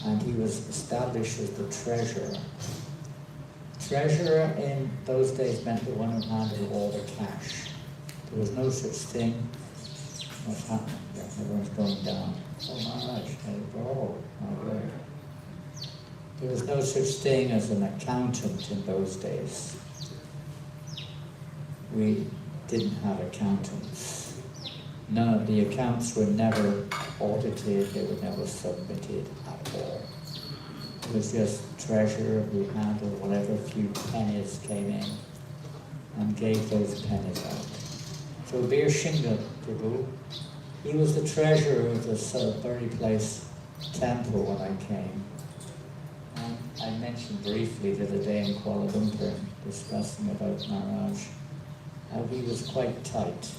Speaker 9: And he was established as the treasurer. Treasurer in those days meant the one who handled all the cash. There was no such thing. What's happening? Yeah, everyone's going down. Oh Maharaj, oh my word. There was no such thing as an accountant in those days. We didn't have accountants. None of the accounts were never audited, they were never submitted at all. It was just treasurer who handled whatever few pennies came in and gave those pennies out. So Bir Singha Prabhu, he was the treasurer of the Seberang Place temple when I came. And I mentioned briefly the other day in Kuala Lumpur, discussing about Maharaj, how he was quite tight.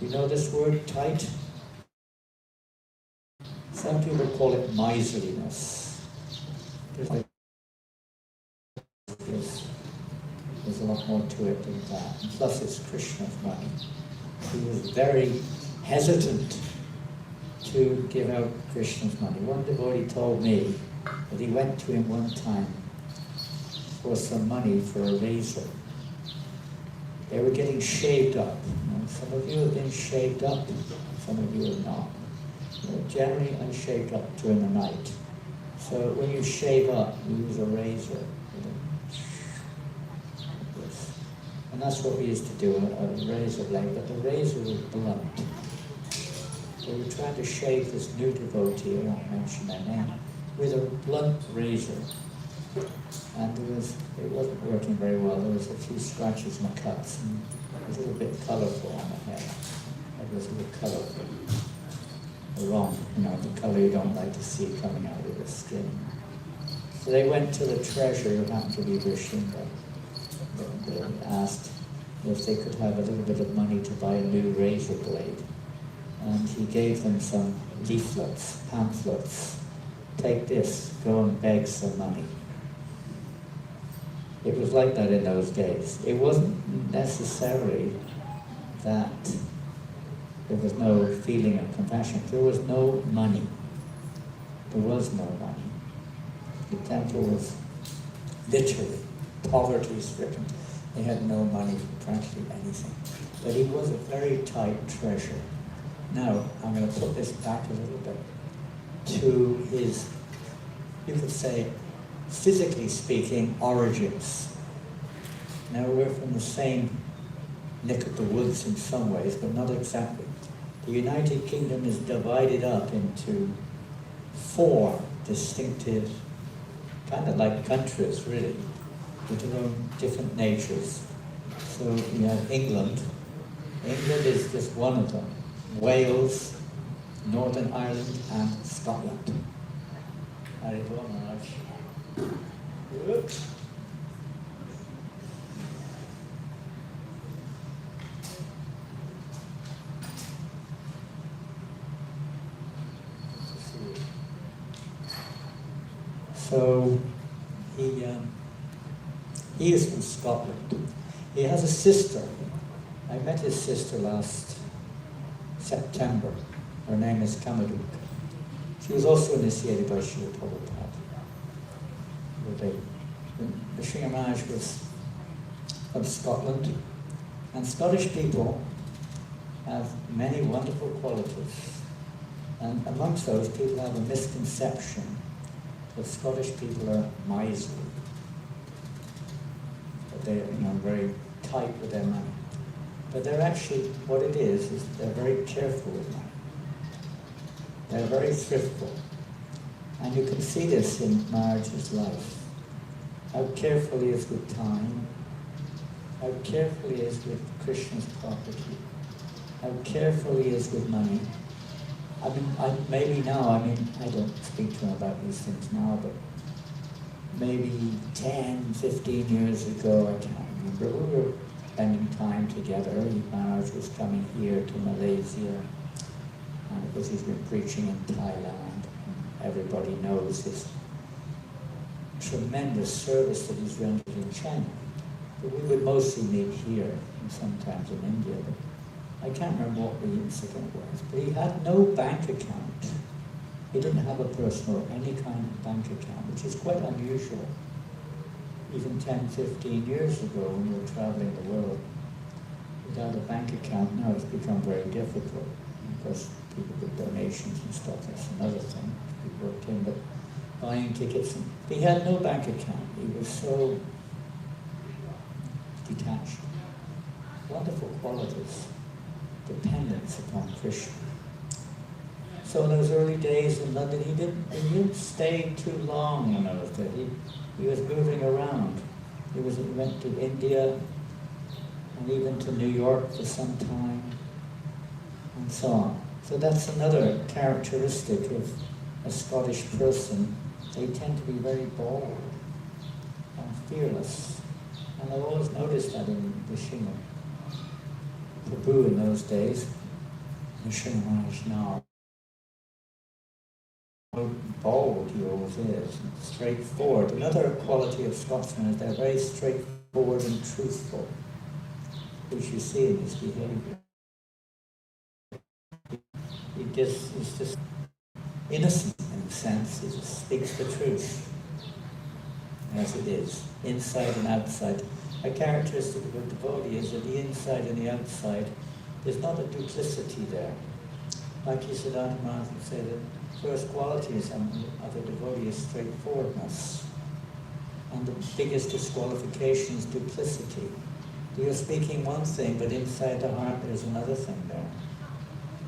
Speaker 9: You know this word, tight? Some people call it miserliness. There's a lot more to it than that. And plus it's Krishna's money. He was very hesitant to give out Krishna's money. One devotee told me that he went to him one time for some money for a razor. They were getting shaved up. You know, some of you have been shaved up, some of you have not. You know, generally, I shaved up during the night. So when you shave up, you use a razor. You know, like this. And that's what we used to do, a razor blade, but the razor was blunt. They were trying to shave this new devotee, I won't mention their name, with a blunt razor. And it wasn't working very well. There was a few scratches and cuts, and a little bit colourful on the hair. It was a little colourful. Wrong, you know, the colour you don't like to see coming out of the skin. So they went to the treasurer, who happened to be Vishinda. They asked if they could have a little bit of money to buy a new razor blade. And he gave them some leaflets, pamphlets. Take this, go and beg some money. It was like that in those days. It wasn't necessarily that there was no feeling of compassion. There was no money. There was no money. The temple was literally poverty-stricken. They had no money for practically anything. But he was a very tight treasure. Now, I'm going to put this back a little bit to his, you could say, physically speaking, origins. Now, we're from the same neck of the woods in some ways, but not exactly. The United Kingdom is divided up into 4 distinctive, kind of like countries, really, with their own different natures. So you have England. England is just one of them. Wales, Northern Ireland, and Scotland. Haribol Maharaj. Oops. So he is from Scotland. He has a sister. I met his sister last September. Her name is Kamaduk. She was also initiated by Srila Prabhupada. The Sri Maharaj was from Scotland, and Scottish people have many wonderful qualities. And amongst those, people have a misconception that Scottish people are miserly, that they're very tight with their money. But they're actually, what it is they're very careful with money. They're very thriftful. And you can see this in Maharaj's life. How careful he is with time, how careful he is with Krishna's property, how careful he is with money. I don't speak to him about these things now, but maybe 10, 15 years ago, I can't remember, we were spending time together. Maharaj was coming here to Malaysia, and because he's been preaching in Thailand, and everybody knows his tremendous service that he's rendered in China. But we would mostly meet here, and sometimes in India. But I can't remember what the incident was, but he had no bank account. He didn't have a personal, any kind of bank account, which is quite unusual. Even 10, 15 years ago, when we were traveling the world, without a bank account, now it's become very difficult. Because people with donations and stuff, that's another thing. People worked in, but buying tickets, and he had no bank account. He was so detached. Wonderful qualities. Dependence upon Krishna. So in those early days in London, he didn't stay too long in America. He was moving around. He went to India and even to New York for some time, and so on. So that's another characteristic of a Scottish person. They tend to be very bold and fearless. And I've always noticed that in Vishnu. Prabhu in those days, Vishnu Maharaj now, how bold he always is, and straightforward. Another quality of Scotsmen is they're very straightforward and truthful, which you see in his behavior. He's just innocent in a sense. He just speaks the truth as it is, inside and outside. A characteristic of a devotee is that the inside and the outside, there's not a duplicity there. Like Siddhartha Maharaj would say, the first quality of a devotee is straightforwardness. And the biggest disqualification is duplicity. You're speaking one thing, but inside the heart there's another thing there.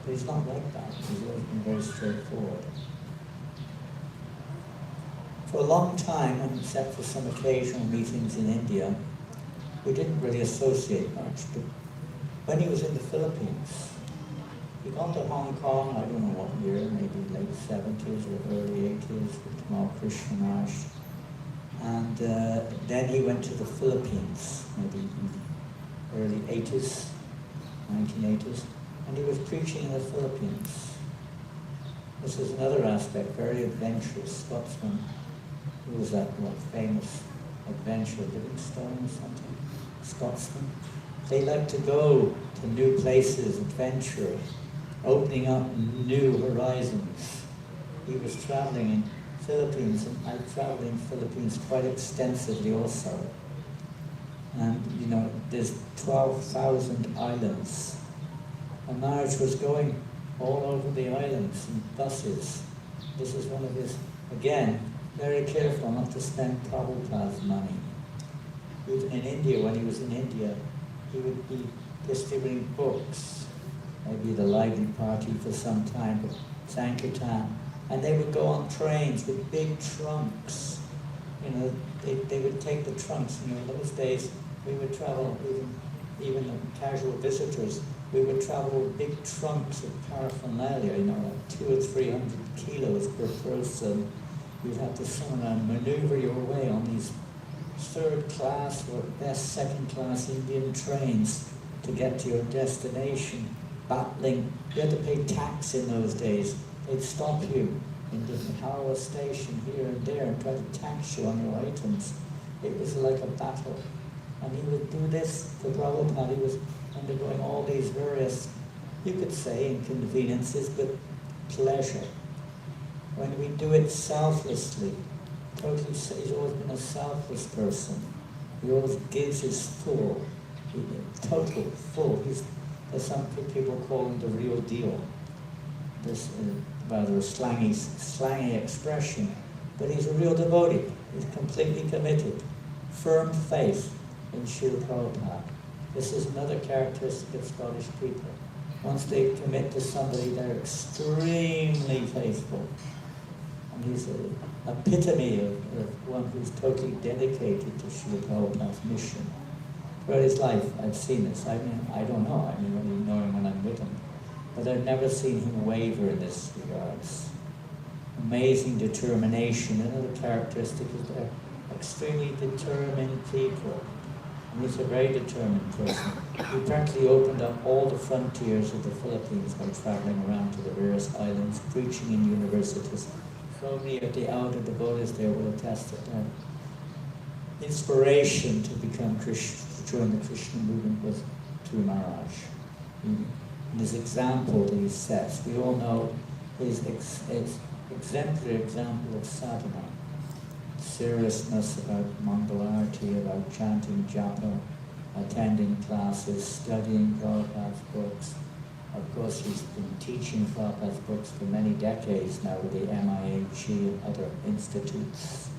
Speaker 9: But he's not like that. He's always been very straightforward. For a long time, except for some occasional meetings in India, we didn't really associate much. But when he was in the Philippines, he got to Hong Kong, I don't know what year, maybe late 70s or early 80s with Tamal Krishna Maharaj. And then he went to the Philippines, maybe in the early 80s, 1980s, and he was preaching in the Philippines. This is another aspect, very adventurous Scotsman. Who was that famous adventure, Livingstone or something? Scotsman. They like to go to new places, adventure, opening up new horizons. He was traveling in Philippines, and I traveled in Philippines quite extensively also. And there's 12,000 islands. And Maharaj was going all over the islands in buses. This is one of his, again, very careful not to spend Prabhupada's money. Even in India, when he was in India, he would be distributing books, maybe the lively party for some time, but Sankirtan. And they would go on trains with big trunks. They would take the trunks. In those days, we would travel, even casual visitors, we would travel with big trunks of paraphernalia, like 200 or 300 kilos per person. You'd have to somehow maneuver your way on these third class or best second class Indian trains to get to your destination, battling. You had to pay tax in those days. They'd stop you in the power station here and there and try to tax you on your items. It was like a battle. And he would do this to Prabhupada. He was undergoing all these various, you could say, inconveniences, but pleasure. When we do it selflessly, totally, he's always been a selfless person. He always gives his full, total, full. As some people call him the real deal. This rather a slangy expression, but he's a real devotee. He's completely committed, firm faith in Srila Prabhupada. This is another characteristic of Scottish people. Once they commit to somebody, they're extremely faithful. And he's an epitome of one who's totally dedicated to Srila Prabhupada's mission. Throughout his life, I've seen this. I mean, I don't know. I mean, only know him when I'm with him. But I've never seen him waver in this regards. Amazing determination. Another characteristic is they're extremely determined people. And he's a very determined person. He practically opened up all the frontiers of the Philippines by traveling around to the various islands, preaching in universities. So many of the elder devotees there will attest that their inspiration to become Krishna, to join the Krishna movement was through Maharaj. And his example that he sets, we all know his exemplary example of sadhana. Seriousness about Mangalarti, about chanting japa, attending classes, studying Prabhupada's books. Of course, he's been teaching Prabhupada's books for many decades now with the MIHG and other institutes.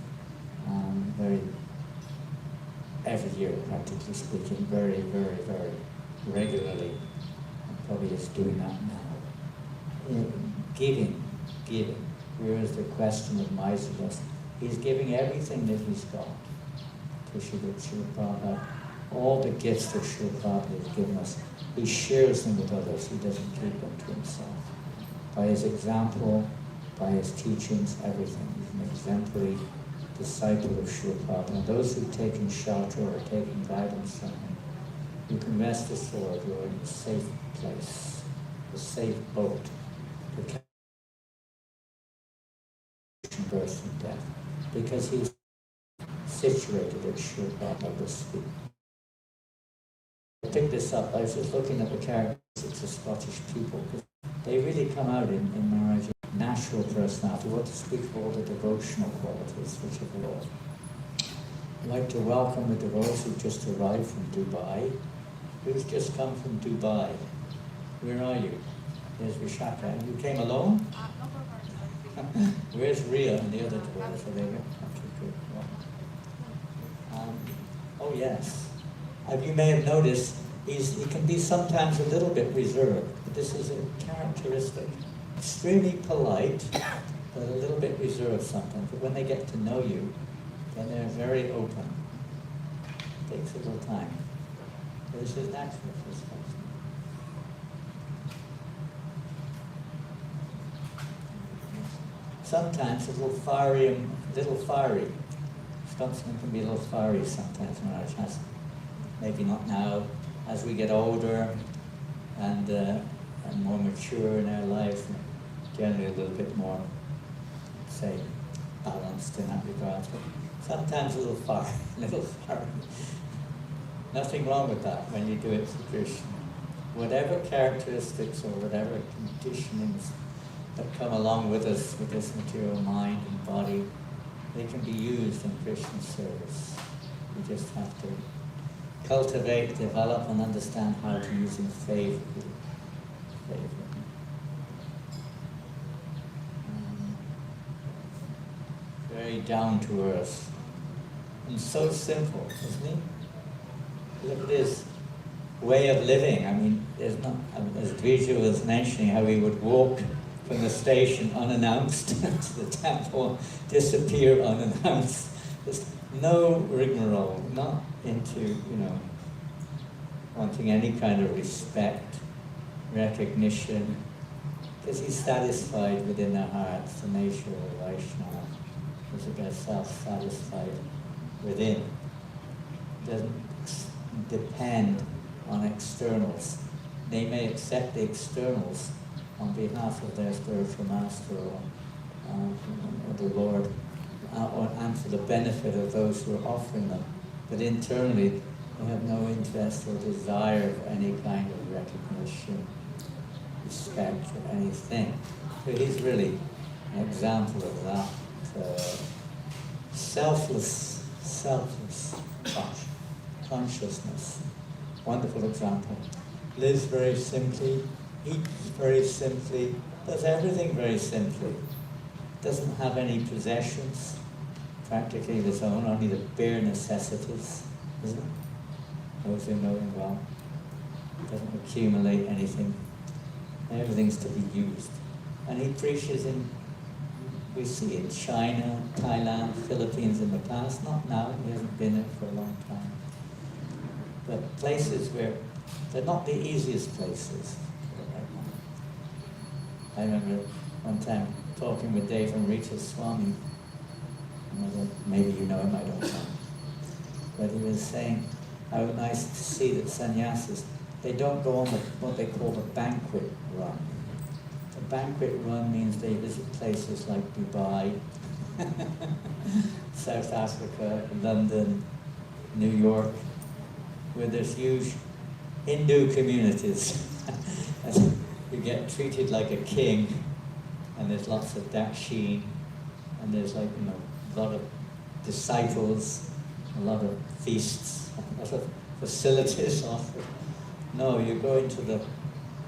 Speaker 9: Every year, practically speaking, very, very, very regularly. And probably is doing that now. Giving. Here is the question of miserliness. He's giving everything that he's got to Srila Prabhupada. All the gifts that Srila Prabhupada has given us, he shares them with others. He doesn't keep them to himself. By his example, by his teachings, everything. He's an exemplary disciple of Srila Prabhupada. And those who've taken shelter or taken guidance from him, you can rest assured you're in a safe place, a safe boat to catch birth and death, because he's situated at Srila Prabhupada's feet. I picked this up. I was just looking at the characteristics of Scottish people, because they really come out in Maharaj's natural personality. What to speak of all the devotional qualities which are below. I'd like to welcome the devotees who just arrived from Dubai. Who's just come from Dubai? Where are you? There's Vishaka. You came alone? Where's Ria and the other devotees? Are they here? Okay, good. Oh yes. You may have noticed, he can be sometimes a little bit reserved. But this is a characteristic. Extremely polite, but a little bit reserved sometimes. But when they get to know you, then they're very open. It takes a little time. But this is natural for this person. Sometimes a little fiery. Scotsmen can be a little fiery sometimes. Maharaj has, maybe not now. As we get older and more mature in our life, generally a little bit more, say, balanced in that regard. But sometimes a little fiery. Nothing wrong with that when you do it for Krishna. Whatever characteristics or whatever conditionings that come along with us, with this material mind and body, they can be used in Krishna service. We just have to cultivate, develop, and understand how to use them favorably. Very down to earth. And so simple, isn't he? Look at his way of living. I mean, there's not, as Dvija was mentioning, how he would walk from the station unannounced to the temple, disappear unannounced. There's no rigmarole, not into, wanting any kind of respect, recognition, because he's satisfied within their hearts, the nature of the Vaishnava is about self-satisfied within. Doesn't depend on externals. They may accept the externals on behalf of their spiritual master or of the Lord, and for the benefit of those who are offering them. But internally, they have no interest or desire for any kind of recognition, respect, or anything. So he's really an example of that selfless consciousness. Wonderful example. Lives very simply, eats very simply, does everything very simply. Doesn't have any possessions, practically of his own, only the bare necessities, isn't it? Those who know him well. Doesn't accumulate anything. Everything's to be used. And he preaches we see in China, Thailand, Philippines in the past, not now, he hasn't been there for a long time. But places where they're not the easiest places. I remember one time talking with Dave and Rita Swami, maybe you know him, I don't know. But he was saying how nice to see that sannyasis, they don't go on what they call the banquet run. The banquet run means they visit places like Dubai, South Africa, London, New York, where there's huge Hindu communities. And you get treated like a king, and there's lots of dakshin, and there's a lot of disciples, a lot of feasts, a lot of facilities offered. No, you go into the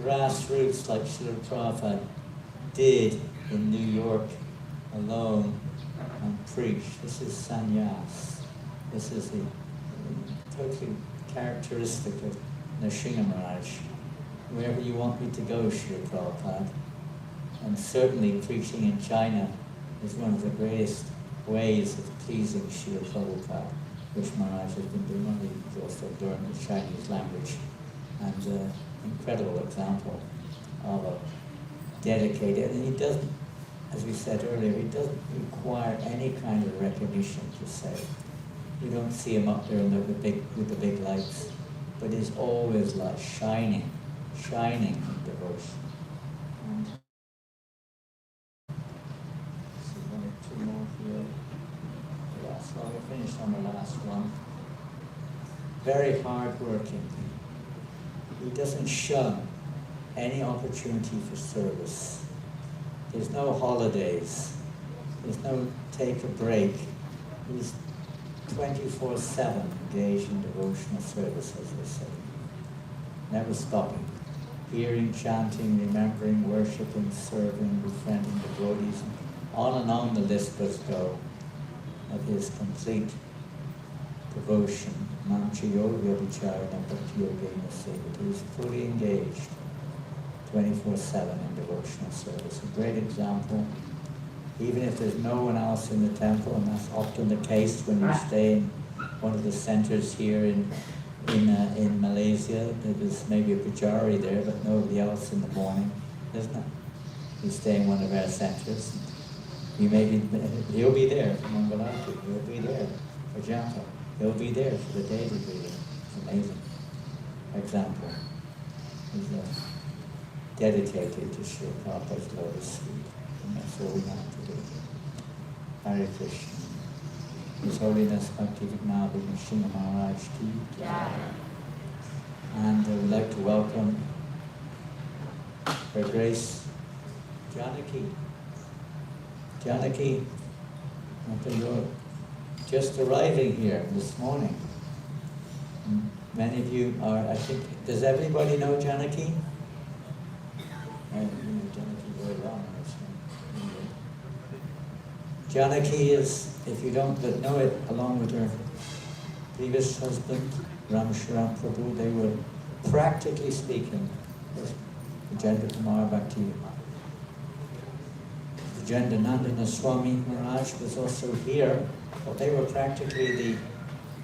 Speaker 9: grassroots like Srila Prabhupada did in New York alone and preach. This is sannyas. This is the totally characteristic of Nrsimha Maharaj. Wherever you want me to go, Srila Prabhupada. And certainly preaching in China is one of the greatest ways of pleasing Srila Prabhupada, which Maharaj has been doing. He's also learned the Chinese language. And incredible example of a dedicated, and he doesn't, as we said earlier, he doesn't require any kind of recognition per se. You don't see him up there with the big lights, but he's always like shining in devotion. And see one or two more here. Yeah, so I'll finish on the last one. Very hard-working. He doesn't shun any opportunity for service. There's no holidays. There's no take a break. He's 24/7 engaged in devotional service, as they say. Never stopping. Hearing, chanting, remembering, worshipping, serving, befriending devotees. On and on the list does go of his complete devotion. He's fully engaged 24/7 in devotional service. A great example. Even if there's no one else in the temple, and that's often the case when you stay in one of the centers here in Malaysia, there's maybe a pujari there, but nobody else in the morning, isn't it? You stay in one of our centers. He'll be there for Mangalati, he'll be there for Japa. He'll be there for the daily reading. It's amazing example. He's dedicated to Sri Prabhupada's lotus feet. And that's all we have to do. Hare Krishna. His Holiness Bhakti Vignavi Nrsimha Maharaj ki Jai. And I would like to welcome Her Grace Janaki. Janaki, you're just arriving here this morning. Many of you are, I think, does everybody know Janaki? I know Janaki very well. Janaki is, if you don't know it, along with her previous husband, Rameshwaram Prabhu, they were, practically speaking, Vijayendra Kumar Bhakti. Vijayananda Swami Maharaj was also here, but they were practically the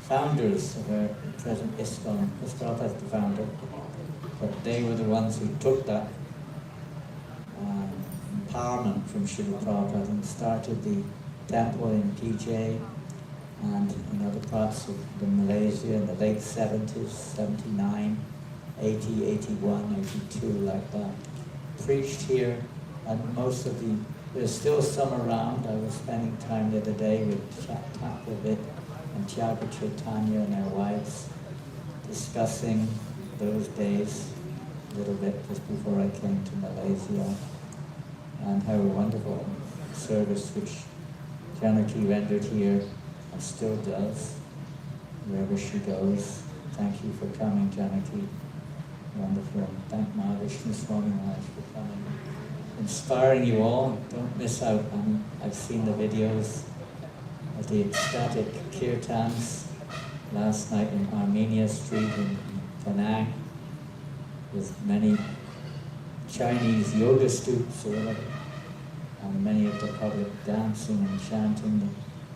Speaker 9: founders of our present ISKCON. Prabhupada is the founder, but they were the ones who took that empowerment from Srila Prabhupada and started the temple in PJ and in other parts of Malaysia in the late 70s, 79, 80, 81, 82, like that. Preached here, and most of the There's still some around. I was spending time the other day with Tapovit and Tiago Chaitanya and their wives, discussing those days a little bit just before I came to Malaysia, and how wonderful service which Janaki rendered here and still does wherever she goes. Thank you for coming, Janaki. Wonderful. Thank Mahavishnu Swami Maharaj for coming. Inspiring you all. Don't miss out. I've seen the videos of the ecstatic kirtans last night in Armenia Street in Penang, with many Chinese yoga stups or whatever, and many of the public dancing and chanting.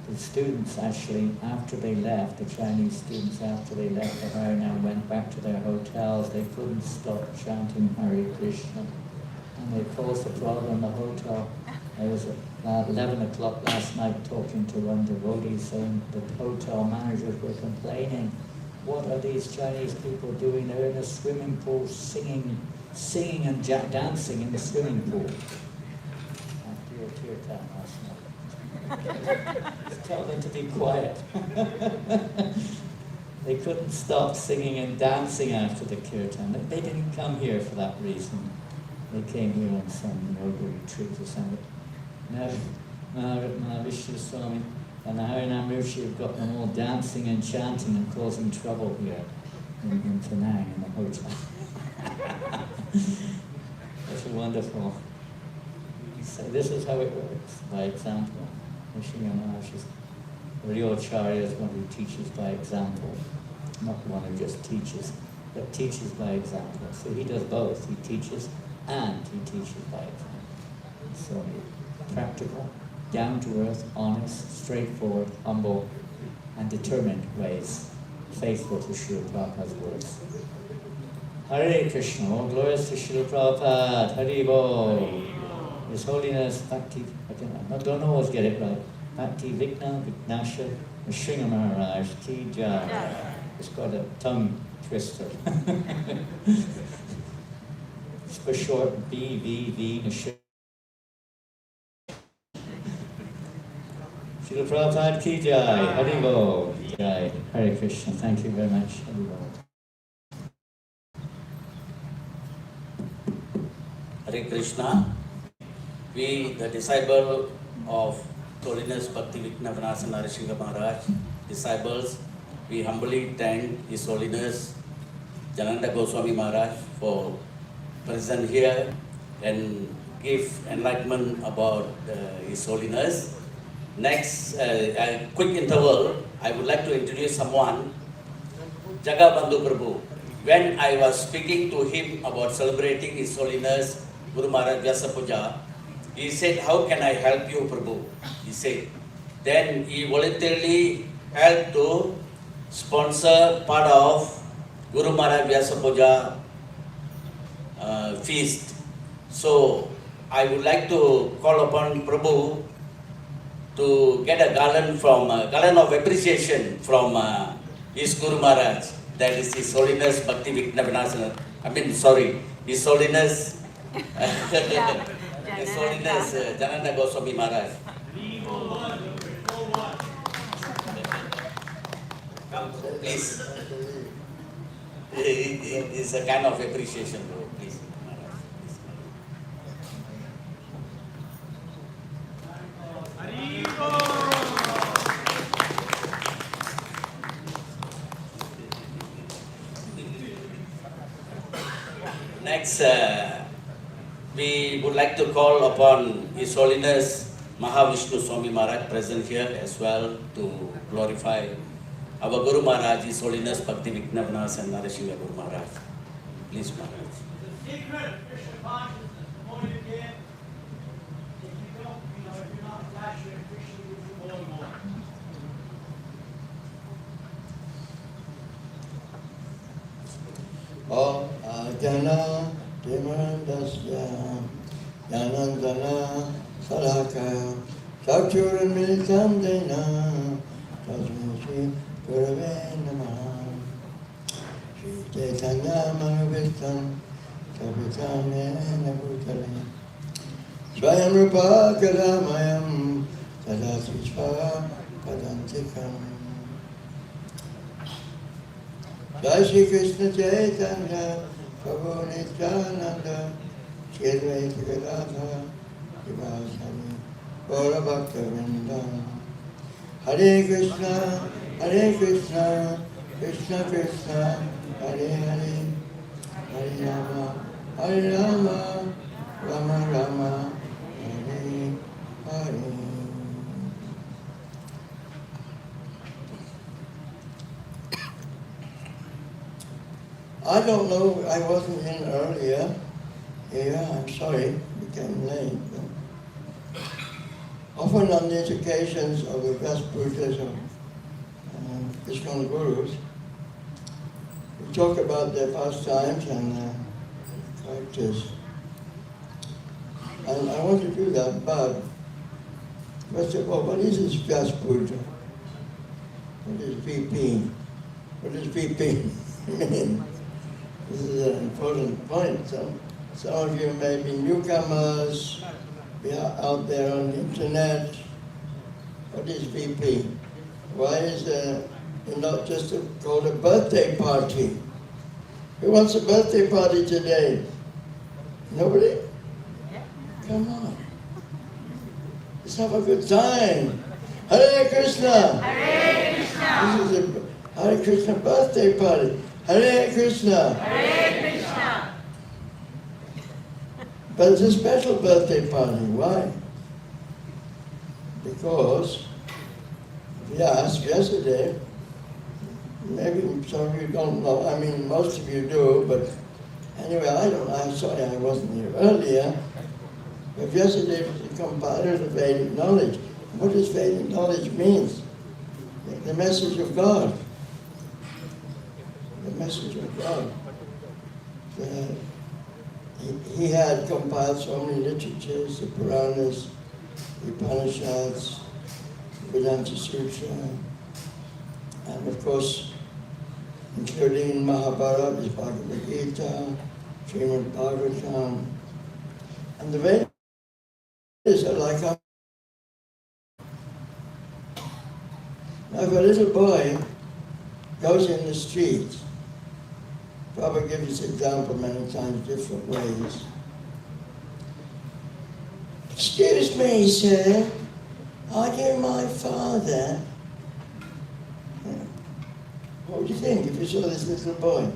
Speaker 9: The students actually, after they left, the Chinese students, after they left the Harinam, went back to their hotels. They couldn't stop chanting Hare Krishna. And they caused a problem in the hotel. I was at 11 o'clock last night talking to one devotee, saying the hotel managers were complaining. What are these Chinese people doing? They're in a swimming pool singing and dancing in the swimming pool. After your kirtan last night. Tell them to be quiet. They couldn't stop singing and dancing after the kirtan. They didn't come here for that reason. They came here on some yoga retreat or something. Now, Mahavishnu Swami and the Harinam Rishi have got them all dancing and chanting and causing trouble here in Penang, in the hotel. That's wonderful. So this is how it works, by example. Rishi Maharaj is a real acharya, is one who teaches by example, not one who just teaches, but teaches by example. So he does both. He teaches and he teaches by example. So practical, down-to-earth, honest, straightforward, humble, and determined ways, faithful to Srila Prabhupada's words. Hare Krishna, all glories to Srila Prabhupada, Hare Bol. His Holiness Bhakti, I don't always get it right, Bhakti Vigna Vignasha Nrsimha Maharaj Ki Jaya. It's got a tongue twister. It's for short, BVV Nrsimha. Srila Prabhupada Ki Jai, Hare Bol, Jai, Hare Krishna. Thank you very much, Hare Bol.
Speaker 1: Hare Krishna. We, the disciple of Holiness Bhakti Vigna Vinasa Nrsimha Maharaj, disciples, we humbly thank His Holiness Jananda Goswami Maharaj for present here and give enlightenment about His Holiness. Next, a quick interval, I would like to introduce someone, Jagabandhu Prabhu. When I was speaking to him about celebrating His Holiness Guru Maharaj Vyasa Puja, he said, how can I help you, Prabhu? He said. Then he voluntarily helped to sponsor part of Guru Maharaj Vyasa Puja feast. So I would like to call upon Prabhu to get a garland of appreciation from his Guru Maharaj. That is His Holiness Bhakti Vigna Vinasa. His Holiness His Holiness Jananda Goswami Maharaj. Come, please. It is a kind of appreciation, bro. Please, Maharaj. Next, we would like to call upon His Holiness Mahavishnu Swami Maharaj present here as well to glorify our Guru Maharaj, His Holiness Bhakti Vigna Vinasa and Nrsimha Guru Maharaj. Please, Maharaj.
Speaker 10: Om Ajana Dimandasya Yanandana Salaka Sachuran Militam Dena Tasmasi Gurave Namah Shri Chaitanya Manovistam Kapitane Nabhutale Swayam Rupa Kalamayam Tadasishva Padantikam. Jai Shri Krishna Chaitanya Prabhu Nityananda Shri Advaita Gadadhara Srivasadi Gaura Bhakta Vrinda. Hare Krishna, Krishna Krishna, Hare Hare, Hare Rama, Rama Rama, Hare Hare. I don't know, I wasn't in earlier. Yeah, I'm sorry, became late. Often on these occasions of the Vyasa Pujas or ISKCON Gurus, we talk about their pastimes and their characters. And I want to do that, but first of all, what is this Vyasa Puja? What is VP? What does VP mean? This is an important point. Some of you may be newcomers, be out there on the internet. What is VP? Why is it not just called a birthday party? Who wants a birthday party today? Nobody? Come on. Let's have a good time. Hare Krishna!
Speaker 11: Hare Krishna!
Speaker 10: This is a Hare Krishna birthday party. Hare Krishna!
Speaker 11: Hare Krishna!
Speaker 10: But it's a special birthday party. Why? Because yesterday, maybe some of you don't know, I mean most of you do, but anyway, I'm sorry I wasn't here earlier, but yesterday was the compiler of Vedic knowledge. What does Vedic knowledge mean? The message of God. The message of God. He had compiled so many literatures, the Puranas, the Upanishads, the Vedanta Sutra, and of course, including Mahabharata, the Bhagavad Gita, Srimad Bhagavatam, and the Vedas are like our. Now, if a little boy goes in the street, Prabhupada gives this example many times, different ways. Excuse me, sir, are you my father? What would you think if you saw this little boy?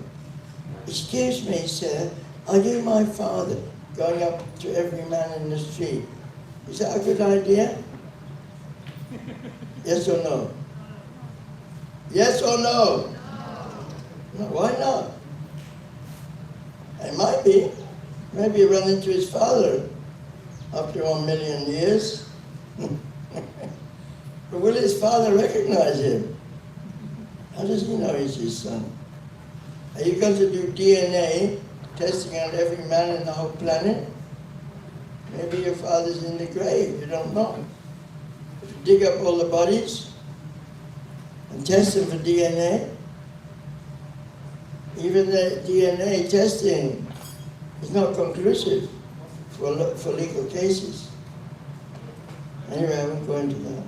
Speaker 10: Excuse me, sir, are you my father? Going up to every man in the street. Is that a good idea? Yes or no? Yes or no? No, why not? It might be. Maybe he run into his father after 1 million years. But will his father recognize him? How does he know he's his son? Are you going to do DNA testing on every man in the whole planet? Maybe your father's in the grave, you don't know. Dig up all the bodies and test them for DNA. Even the DNA testing is not conclusive for legal cases. Anyway, I won't go into that.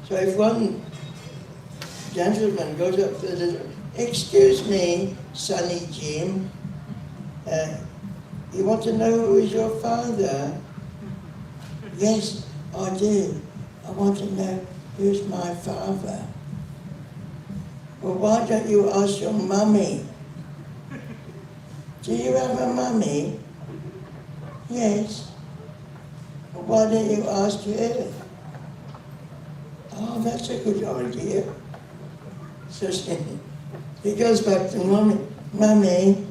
Speaker 10: So if one gentleman goes up to the little, excuse me, Sonny Jim, you want to know who is your father? Yes, I do. I want to know who's my father. Well, why don't you ask your mummy? Do you have a mummy? Yes. Well, why don't you ask her? Oh, that's a good idea. So he goes back to mummy. Mummy,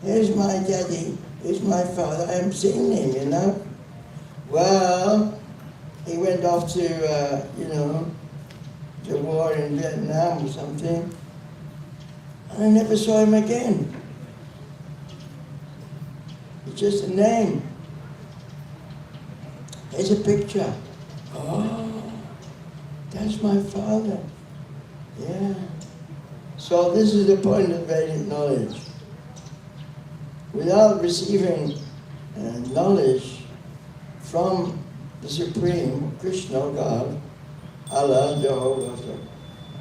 Speaker 10: here's my daddy, here's my father. I haven't seen him, you know. Well, he went off to, the war in Vietnam or something. And I never saw him again. It's just a name. Here's a picture. Oh, that's my father. Yeah. So this is the point of Vedic knowledge. Without receiving knowledge from the Supreme, Krishna, God, Allah, Jehovah,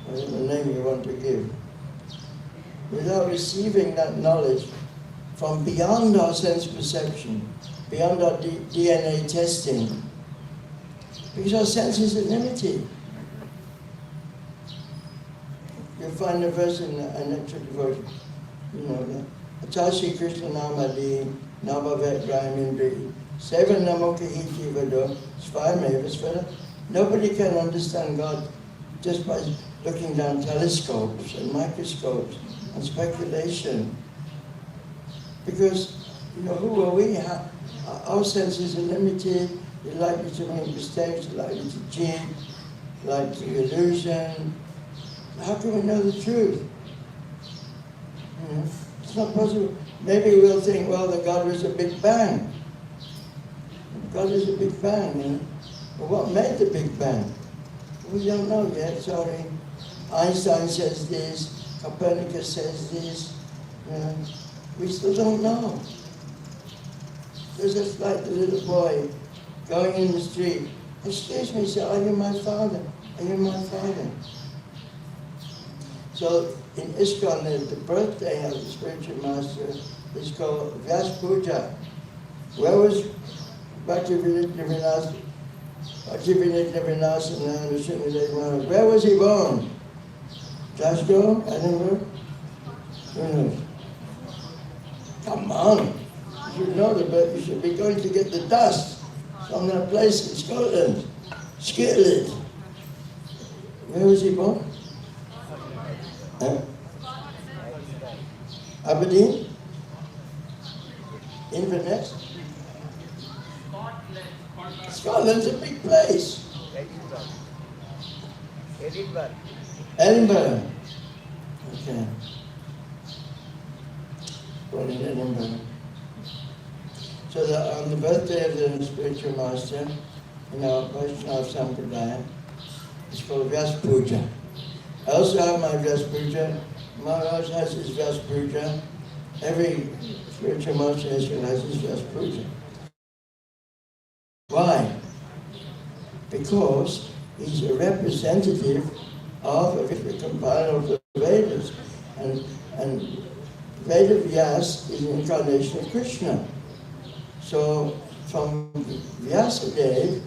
Speaker 10: whatever name you want to give, without receiving that knowledge from beyond our sense perception, beyond our DNA testing, because our senses are limited. You'll find a verse in an actual devotion, you know, Atashi Krishna Namadi, Namavet Brahmindri, Seven Namokahiti Vado, Svamevasvada. Nobody can understand God just by looking down telescopes and microscopes and speculation. Because, you know, who are we? Our senses are limited. They're likely to make mistakes, they're likely to cheat, likely to illusion. How can we know the truth? You know, it's not possible. Maybe we'll think, well, the God was a Big Bang. God is a Big Bang, you know. But what made the Big Bang? We don't know yet, sorry. Einstein says this, Copernicus says this, you know. We still don't know. It's just like the little boy going in the street. Excuse me, sir, are you my father? Are you my father? So in ISKCON, the birthday of the spiritual master is called Vyasa Puja. Where was Bhaktivinoda Vinasa? Where was he born? Glasgow? Edinburgh? Who knows? Come on. You should know the birth. You should be going to get the dust from that place in Scotland. Scotland. Where was he born? Aberdeen? Inverness? Scotland's a big place.
Speaker 5: Edinburgh.
Speaker 10: Edinburgh. Okay. Born in Edinburgh. So on the birthday of the spiritual master, in our Vaishnava Sampradaya, it's called Vyasa Puja. I also have my Vyasa Puja. Maharaj has his Vyasa Puja. Every spiritual master has his Vyasa Puja. Why? Because he's a representative of the compiler of the Vedas. And Veda Vyasa is an incarnation of Krishna. So from Vyasa Dev,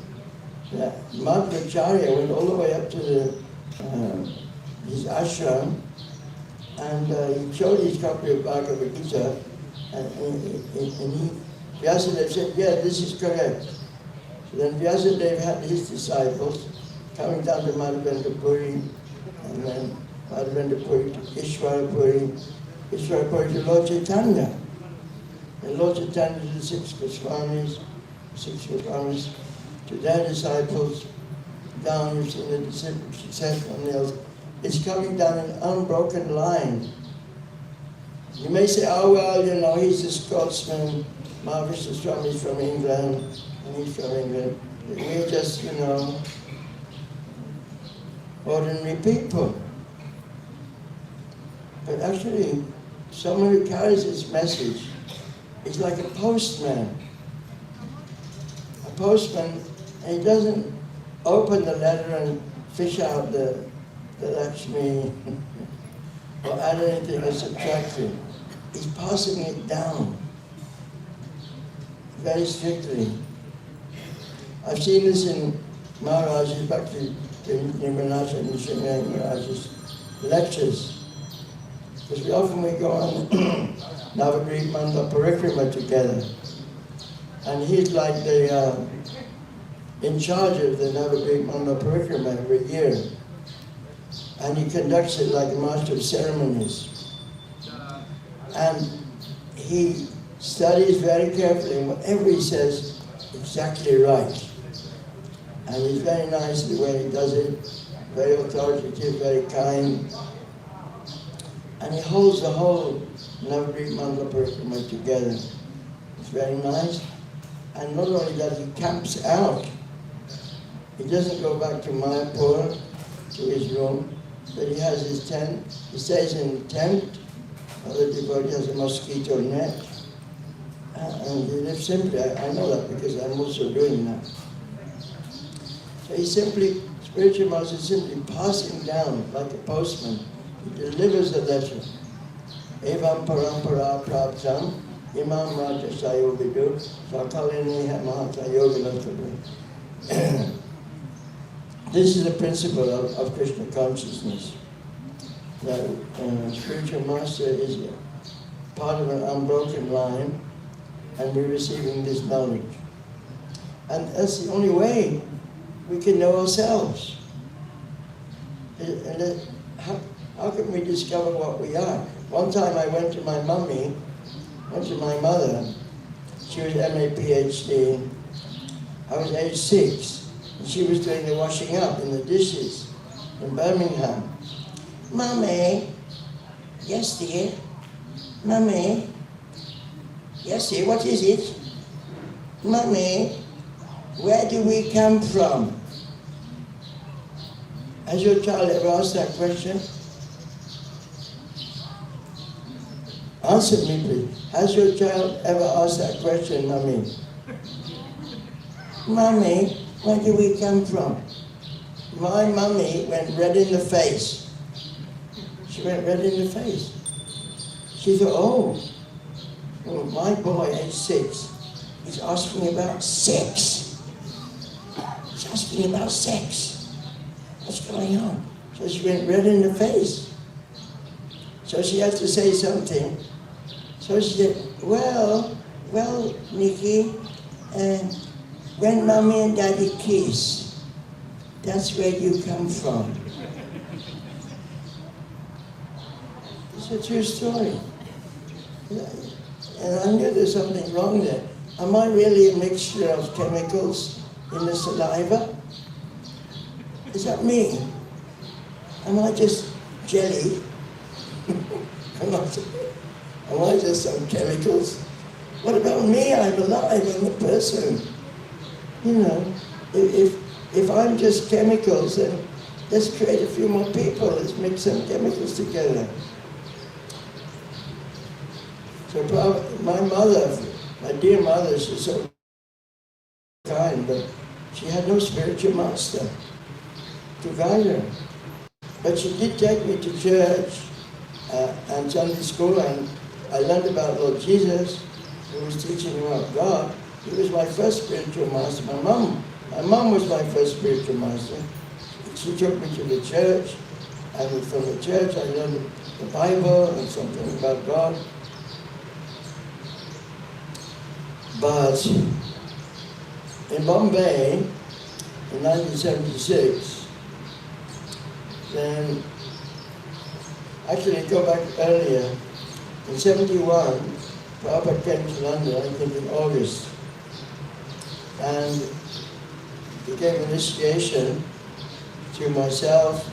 Speaker 10: Madhvacharya went all the way up to his ashram, and he showed his copy of Bhagavad Gita, and Vyasadeva said, yeah, this is correct. So then Vyasadeva had his disciples coming down to Madhavendra Puri, and then Madhavendra Puri to Ishwarapuri, Ishwarapuri to Lord Chaitanya. And Lord Chaitanya to the six Goswamis, to their disciples, down, you've seen the disciples successful on the others. It's coming down an unbroken line. You may say, oh well, you know, he's a Scotsman, Mahavishnu Swami's from England, and he's from England. We're just, you know, ordinary people. But actually, someone who carries this message is like a postman. A postman, and he doesn't open the letter and fish out the Lakshmi or add anything or subtract it. He's passing it down very strictly. I've seen this in Maharaj's, back to Nimranasa and Nishimaya Maharaj's lectures. Because often we go on Navagriha Manda Parikrama together. And he's like the in charge of the Navagriha Manda Parikrama every year. And he conducts it like a master of ceremonies. And he studies very carefully, and whatever he says, exactly right. And he's very nice the way he does it, very authoritative, very kind. And he holds the whole Navagriha Manda Parikrama together. It's very nice. And not only that, he camps out. He doesn't go back to Mayapur, to his room, but he has his tent. He stays in the tent. Other devotee has a mosquito net. And he lives simply. I know that because I'm also doing that. So he simply, spiritual master is simply passing down like a postman. He delivers a letter. Evam parampara prabhtam imam raja sayovidu sakalini mahata yoga. This is the principle of Krishna consciousness. That spiritual master is part of an unbroken line, and we're receiving this knowledge. And that's the only way we can know ourselves. And how can we discover what we are? One time I went to my mother. She was MA PhD. I was age 6. And she was doing the washing up in the dishes in Birmingham. Mummy, yes dear. Mummy, yes dear, what is it? Mummy, where do we come from? Has your child ever asked that question? Answer me please. Has your child ever asked that question, Mummy? Mummy, where do we come from? My mummy went red in the face. She went red in the face. She thought, oh, my boy, age 6, is asking about sex. He's asking about sex. What's going on? So she went red in the face. So she had to say something. So she said, well, Nikki, when Mommy and Daddy kiss, that's where you come from. It's a true story. And I knew there's something wrong there. Am I really a mixture of chemicals in the saliva? Is that me? Am I just jelly? Am I just some chemicals? What about me? I'm alive, I'm a person. You know, if I'm just chemicals, then let's create a few more people. Let's mix some chemicals together. So my mother, my dear mother, she's so kind, but she had no spiritual master to guide her. But she did take me to church and Sunday school, and I learned about Lord Jesus, who was teaching about God. He was my first spiritual master. My mom was my first spiritual master. She took me to the church, and from the church I learned the Bible and something about God. But in Bombay, in 1976, then actually go back earlier, in 71, Prabhupada came to London, I think in August, and he gave initiation to myself,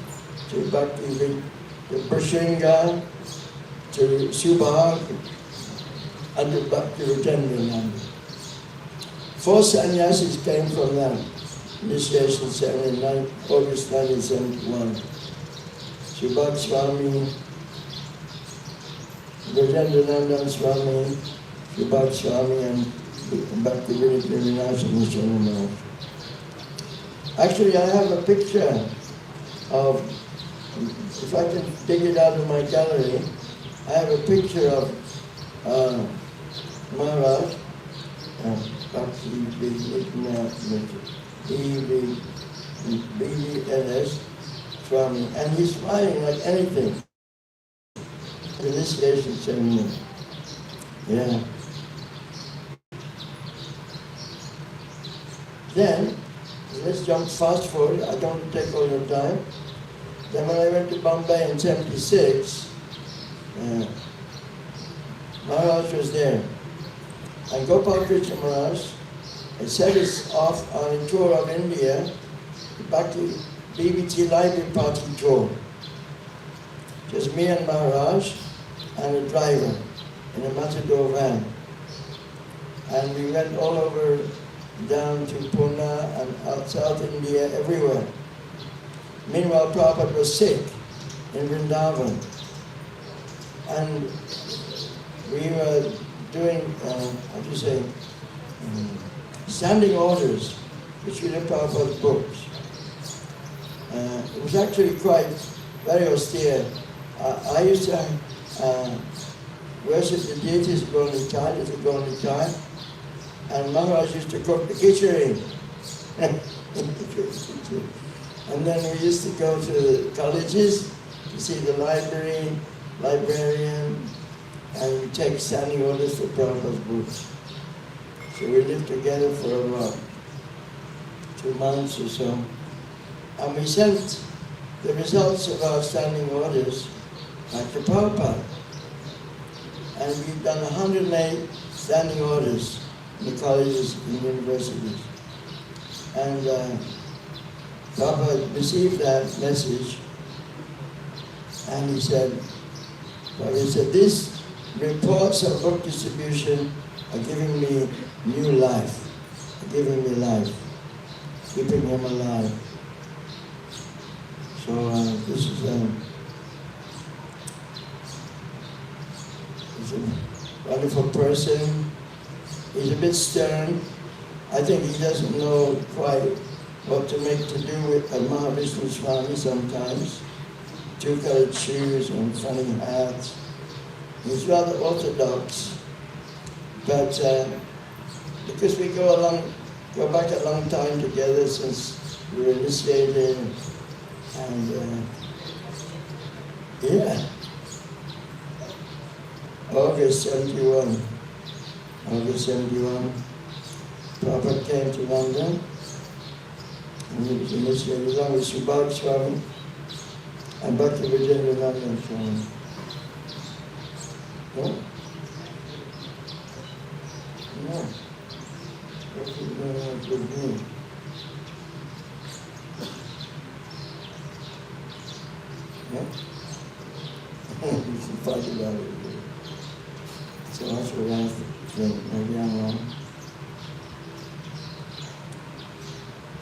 Speaker 10: to Bhakti, to Brashinga, to Subhag, and to Bhakti Rajendranand. 4 sannyasis came from that initiation ceremony in August 1971. Subhag Swami, Rajendranand Swami, Subhag Swami, and Bhakti Rajendranand. Actually, I have a picture of, if I can dig it out of my gallery, I have a picture of Maharaj, Bhakti BVNS Swami, and he's smiling like anything. Initiation ceremony. Yeah. Then, let's jump fast forward, I don't want to take all your time. Then when I went to Bombay in 76, Maharaj was there. And Gopal Krishna Maharaj had set us off on a tour of India, back to BBT Library Party tour. Just me and Maharaj and a driver in a Matador van. And we went all over down to Pune and South India, everywhere. Meanwhile, Prabhupada was sick in Vrindavan. And we were doing, standing orders for Srila Prabhupada's books. It was actually quite very austere. I used to worship the deities of Golden Child as a Golden Child, and Maharaj used to cook the khichdi. And then we used to go to the colleges to see the librarian, and we take standing orders for Prabhupada's books. So we lived together for about 2 months or so. And we sent the results of our standing orders back to Prabhupada. And we've done 108 standing orders in the colleges and universities. And Prabhupada received that message, and he said, these reports of book distribution are giving me new life, keeping him alive. So this is he's a wonderful person. He's a bit stern. I think he doesn't know quite what to make to do with Mahavishnu Swami sometimes. Two-colored shoes and funny hats. He's rather orthodox, but because we go back a long time together since we were initiated, and August 71, Prabhupada came to London, and he was initiated along with Subhag Swami and Bhakti Vijayanath Swami. No? What is going on with me? No? We should fight about it. So that's what I think. Maybe I'm wrong.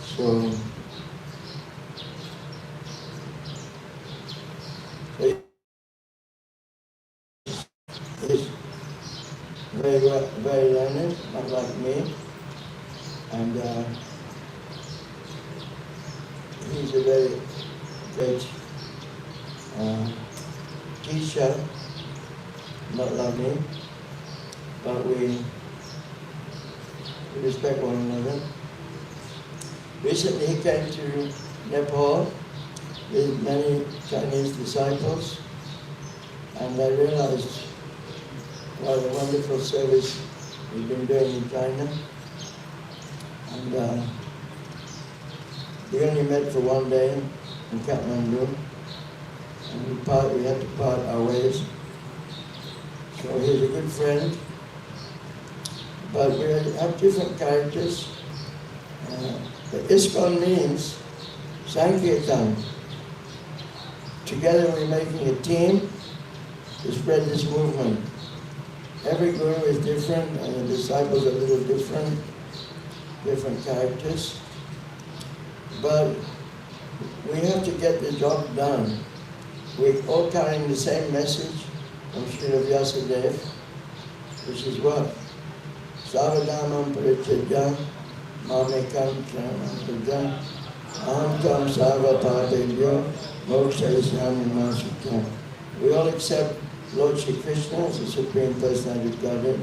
Speaker 10: So he's very learned, not like me, and he's a very great teacher, not like me, but we respect one another. Recently he came to Nepal with many Chinese disciples, and I realized what a wonderful service we've been doing in China. And we only met for one day in Kathmandu, and we had to part our ways. So he's a good friend, but we have different characters. The ISKCON means Sankirtan. Together we're making a team to spread this movement. Every guru is different, and the disciples are a little different characters. But we have to get the job done. We're all carrying the same message from Srila Vyasa, which is what? Savadamam Parichidya Mamekam Chanam Aham Tam Sarvapatebhyo Mokshayasami Masukya. We all accept Lord Shri Krishna as the Supreme Personality of Godhead.